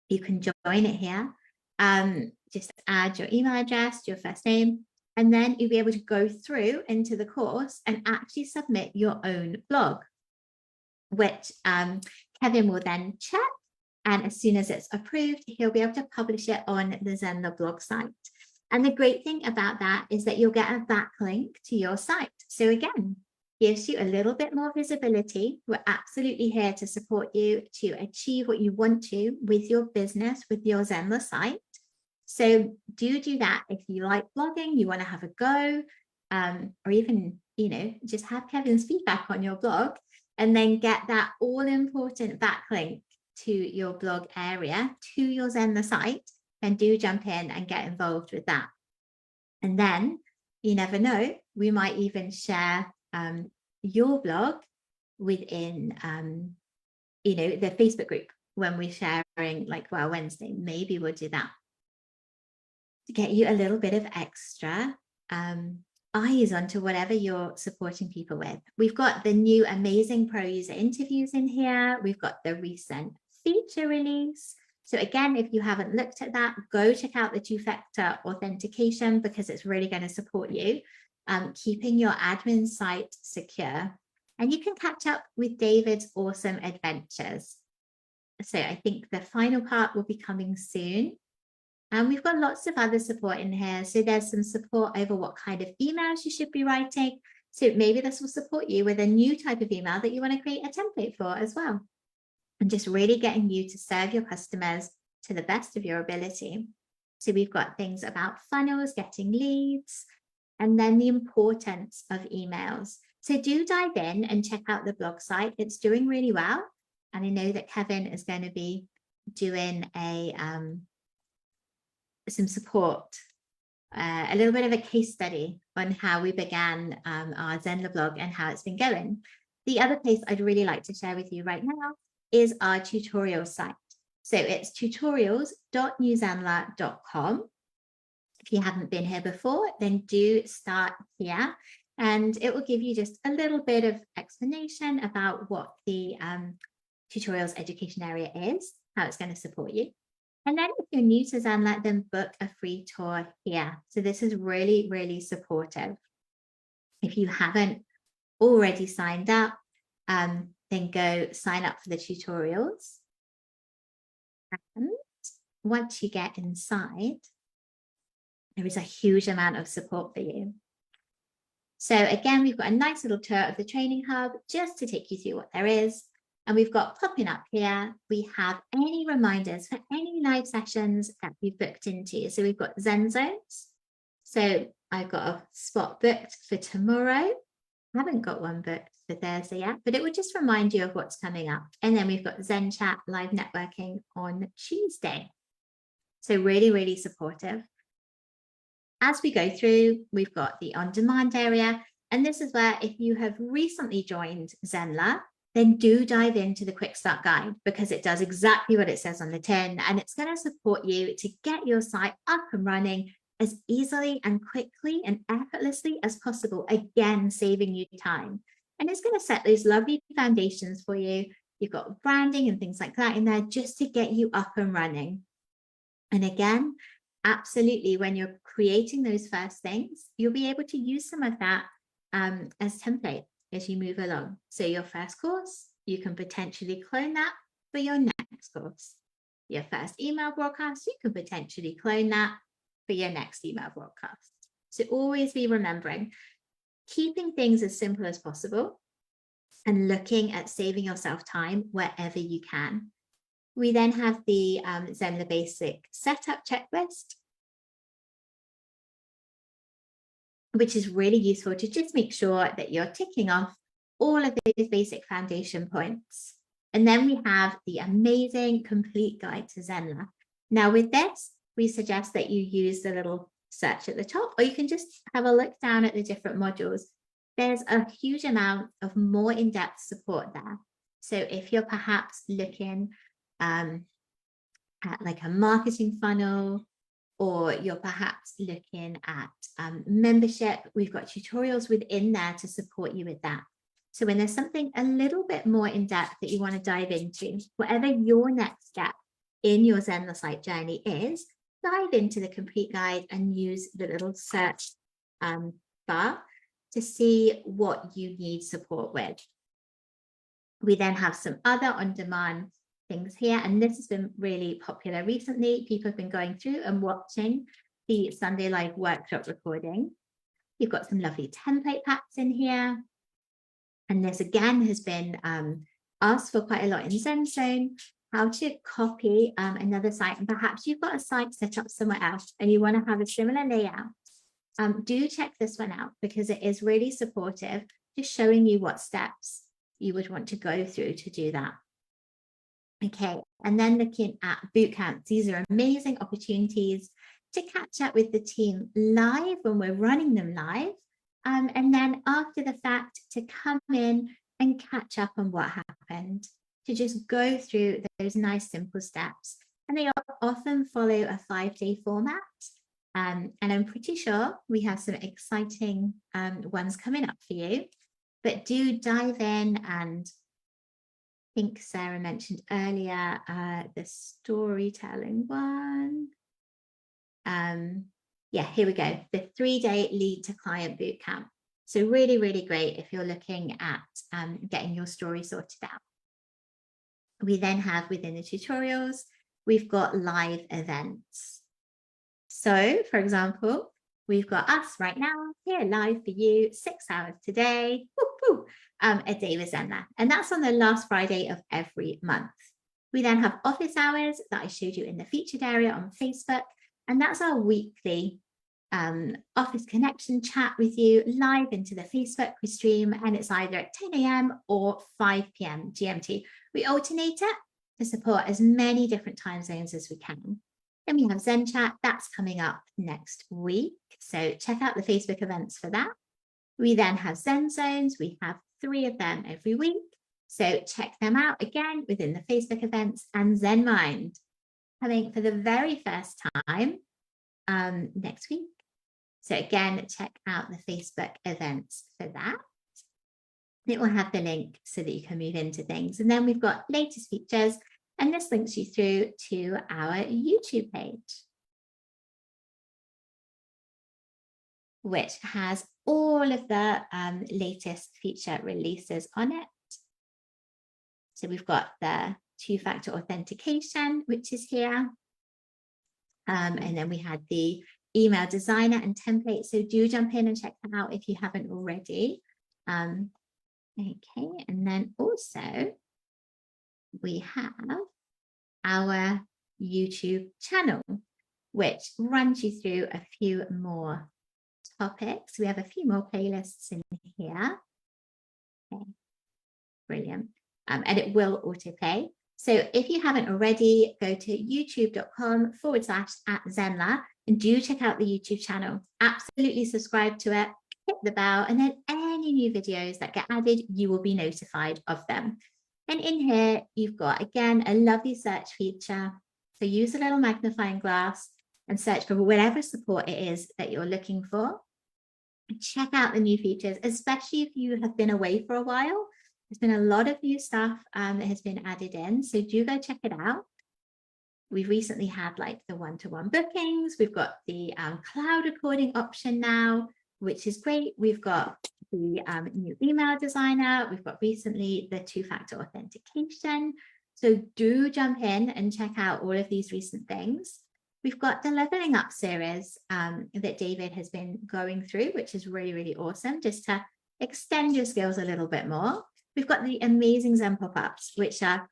You can join it here. Just add your email address, your first name, and then you'll be able to go through into the course and actually submit your own blog, which Kevin will then check. And as soon as it's approved, he'll be able to publish it on the Zenler blog site. And the great thing about that is that you'll get a backlink to your site. So again, gives you a little bit more visibility. We're absolutely here to support you to achieve what you want to with your business, with your Zenler site. So do that if you like blogging, you want to have a go, or even, just have Kevin's feedback on your blog and then get that all important backlink to your blog area, to your Zenler site, and do jump in and get involved with that. And then you never know, we might even share your blog within, the Facebook group when we're sharing like Wednesday. Maybe we'll do that to get you a little bit of extra eyes onto whatever you're supporting people with. We've got the new amazing pro user interviews in here. We've got the recent feature release. So again, if you haven't looked at that, go check out the two-factor authentication because it's really going to support you, keeping your admin site secure. And you can catch up with David's awesome adventures. So I think the final part will be coming soon. And we've got lots of other support in here. So there's some support over what kind of emails you should be writing. So maybe this will support you with a new type of email that you want to create a template for as well. And just really getting you to serve your customers to the best of your ability. So we've got things about funnels, getting leads, and then the importance of emails. So do dive in and check out the blog site. It's doing really well. And I know that Kevin is going to be doing some support, a little bit of a case study on how we began our Zenler blog and how it's been going. The other place I'd really like to share with you right now is our tutorial site. So it's tutorials.newzenler.com. If you haven't been here before, then do start here. And it will give you just a little bit of explanation about what the tutorials education area is, how it's going to support you. And then if you're new to Zenler, then book a free tour here. So this is really, really supportive. If you haven't already signed up, then go sign up for the tutorials. And once you get inside, there is a huge amount of support for you. So again, we've got a nice little tour of the training hub just to take you through what there is. And we've got popping up here, we have any reminders for any live sessions that we've booked into. So we've got Zen Zones. So I've got a spot booked for tomorrow. I haven't got one booked for Thursday yet, but it would just remind you of what's coming up. And then we've got Zen Chat live networking on Tuesday. So really, really supportive. As we go through, we've got the on-demand area. And this is where if you have recently joined Zenler, then do dive into the quick start guide because it does exactly what it says on the tin and it's going to support you to get your site up and running as easily and quickly and effortlessly as possible, again, saving you time. And it's going to set those lovely foundations for you. You've got branding and things like that in there just to get you up and running. And again, absolutely, when you're creating those first things, you'll be able to use some of that as template as you move along. So your first course, you can potentially clone that for your next course. your first email broadcast, you can potentially clone that for your next email broadcast. So always be remembering, keeping things as simple as possible and looking at saving yourself time wherever you can. We then have the Zenler basic setup checklist, which is really useful to just make sure that you're ticking off all of those basic foundation points. And then we have the amazing complete guide to Zenler. Now with this, we suggest that you use the little search at the top, or you can just have a look down at the different modules. There's a huge amount of more in-depth support there. So if you're perhaps looking at like a marketing funnel, or you're perhaps looking at membership, we've got tutorials within there to support you with that. So when there's something a little bit more in depth that you want to dive into, whatever your next step in your Zenler site journey is, dive into the complete guide and use the little search bar to see what you need support with. We then have some other on-demand things here, and this has been really popular recently. People have been going through and watching the Sunday Live workshop recording. You've got some lovely template packs in here, and this again has been asked for quite a lot in ZenZone, how to copy another site, and perhaps you've got a site set up somewhere else and you want to have a similar layout. Do check this one out because it is really supportive, just showing you what steps you would want to go through to do that. Okay, and then looking at boot camps, these are amazing opportunities to catch up with the team live when we're running them live, and then after the fact to come in and catch up on what happened, to just go through those nice simple steps. And they often follow a 5-day format, and I'm pretty sure we have some exciting ones coming up for you, but do dive in. And I think Sarah mentioned earlier the storytelling one. Yeah, here we go. The 3-day lead to client bootcamp. So really, really great if you're looking at getting your story sorted out. We then have within the tutorials, we've got live events. So for example, we've got us right now here live for you, 6 hours today, a day with Zenler. And that's on the last Friday of every month. We then have office hours that I showed you in the featured area on Facebook. And that's our weekly office connection chat with you live into the Facebook we stream. And it's either at 10 a.m. or 5 p.m. GMT. We alternate it to support as many different time zones as we can. Then we have Zen Chat, that's coming up next week. So check out the Facebook events for that. We then have Zen Zones. We have 3 of them every week. So check them out again within the Facebook events, and Zen Mind coming for the very first time next week. So again, check out the Facebook events for that. It will have the link so that you can move into things. And then we've got latest features, and this links you through to our YouTube page, which has all of the latest feature releases on it. So we've got the 2-factor authentication, which is here. And then we had the email designer and template. So do jump in and check that out if you haven't already. Okay, and then also we have our YouTube channel, which runs you through a few more topics. We have a few more playlists in here. Okay, brilliant. And it will autoplay. So if you haven't already, go to youtube.com/@Zenler and do check out the YouTube channel. Absolutely subscribe to it, hit the bell, and then any new videos that get added, you will be notified of them. And in here, you've got, again, a lovely search feature. So use a little magnifying glass and search for whatever support it is that you're looking for. Check out the new features, especially if you have been away for a while. There's been a lot of new stuff that has been added in, so do go check it out. We've recently had like the one-to-one bookings. We've got the cloud recording option now, which is great. We've got the new email designer. We've got recently the 2-factor authentication. So do jump in and check out all of these recent things. We've got the Leveling Up series that David has been going through, which is really, really awesome, just to extend your skills a little bit more. We've got the amazing Zen pop-ups, which are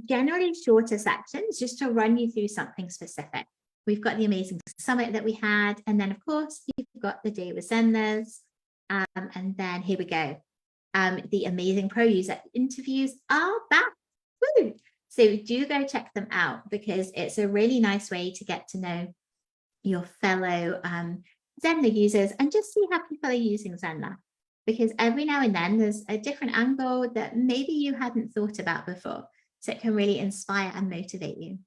generally shorter sections just to run you through something specific. We've got the amazing summit that we had. And then, of course, you've got the day with Zenlers. And then here we go. The amazing pro user interviews are back. Woo! So do go check them out, because it's a really nice way to get to know your fellow Zenler users and just see how people are using Zenler. Because every now and then there's a different angle that maybe you hadn't thought about before. So it can really inspire and motivate you.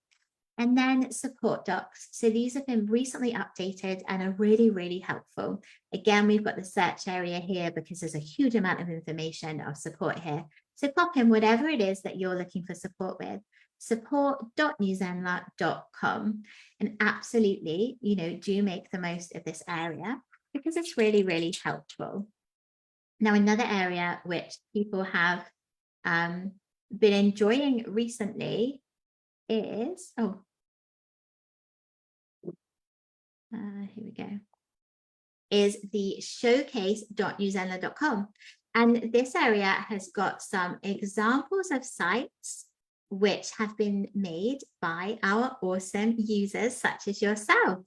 And then support docs. So these have been recently updated and are really, really helpful. Again, we've got the search area here because there's a huge amount of information of support here. So pop in whatever it is that you're looking for support with, support.newzenler.com. And absolutely, do make the most of this area because it's really, really helpful. Now, another area which people have been enjoying recently is, here we go, is the showcase.newzenler.com. And this area has got some examples of sites which have been made by our awesome users, such as yourself.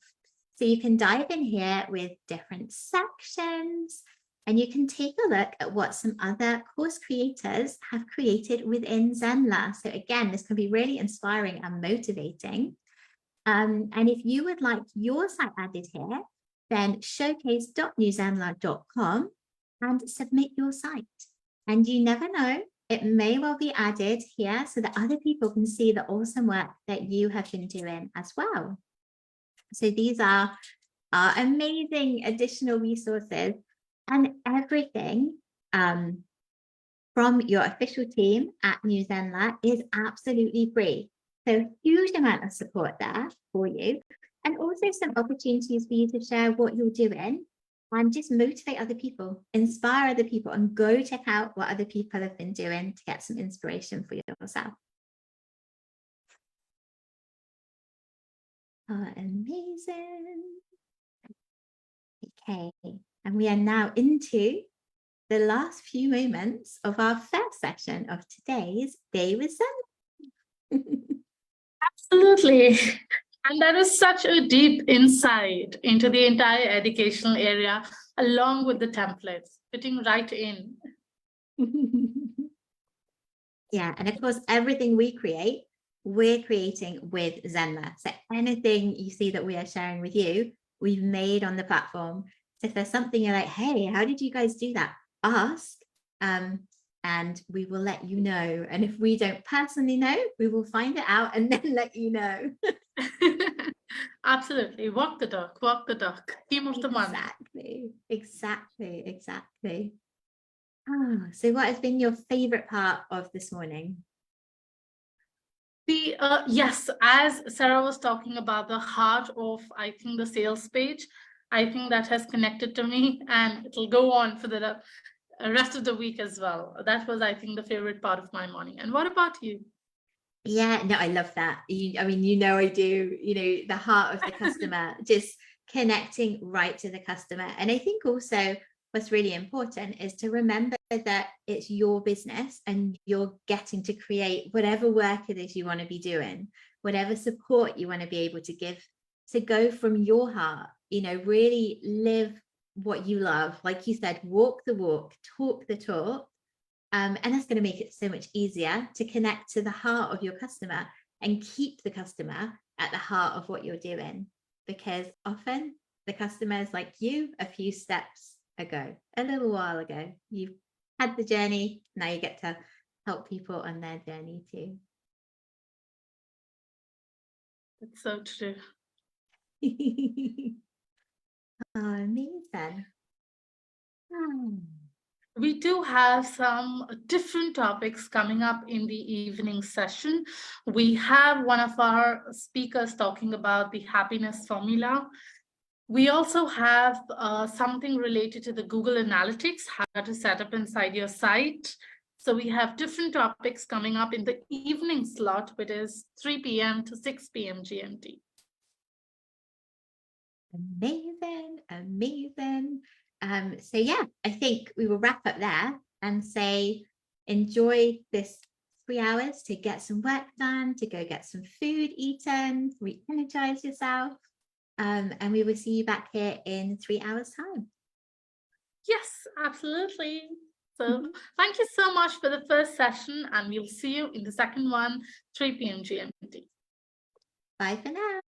So you can dive in here with different sections, and you can take a look at what some other course creators have created within Zenler. So again, this can be really inspiring and motivating. And if you would like your site added here, then showcase.newzenler.com and submit your site. And you never know, it may well be added here so that other people can see the awesome work that you have been doing as well. So these are our amazing additional resources, and everything from your official team at New Zenler is absolutely free. So huge amount of support there for you, and also some opportunities for you to share what you're doing and just motivate other people, inspire other people, and go check out what other people have been doing to get some inspiration for yourself. Oh, amazing. Okay, and we are now into the last few moments of our first session of today's Day with Zen. Absolutely. And that was such a deep insight into the entire educational area, along with the templates, fitting right in. Yeah, and of course, everything we create, we're creating with Zenler. So anything you see that we are sharing with you, we've made on the platform. So if there's something you're like, hey, how did you guys do that? Ask, and we will let you know. And if we don't personally know, we will find it out and then let you know. Absolutely. Walk the duck, walk the duck. Theme of the month. Exactly. Oh, so what has been your favorite part of this morning? Yes, as Sarah was talking about the heart of, I think, the sales page, I think that has connected to me, and it'll go on for the rest of the week as well. That was, I think, the favorite part of my morning. And what about you? Yeah, no, I love that. I mean, I do, the heart of the customer, just connecting right to the customer. And I think also what's really important is to remember that it's your business and you're getting to create whatever work it is you want to be doing, whatever support you want to be able to give, to go from your heart, really live what you love. Like you said, walk the walk, talk the talk. And that's going to make it so much easier to connect to the heart of your customer and keep the customer at the heart of what you're doing. Because often the customer is like you a few steps ago, a little while ago. You've had the journey, now you get to help people on their journey too. That's so true. Oh, amazing. We do have some different topics coming up in the evening session. We have one of our speakers talking about the happiness formula. We also have something related to the Google Analytics, how to set up inside your site. So we have different topics coming up in the evening slot, which is 3 p.m. to 6 p.m. GMT. Amazing, amazing. So yeah, I think we will wrap up there and say, enjoy this 3 hours to get some work done, to go get some food eaten, re-energize yourself. And we will see you back here in 3 hours' time. Yes, absolutely. So thank you so much for the first session, and we'll see you in the second one, 3 p.m. GMT. Bye for now.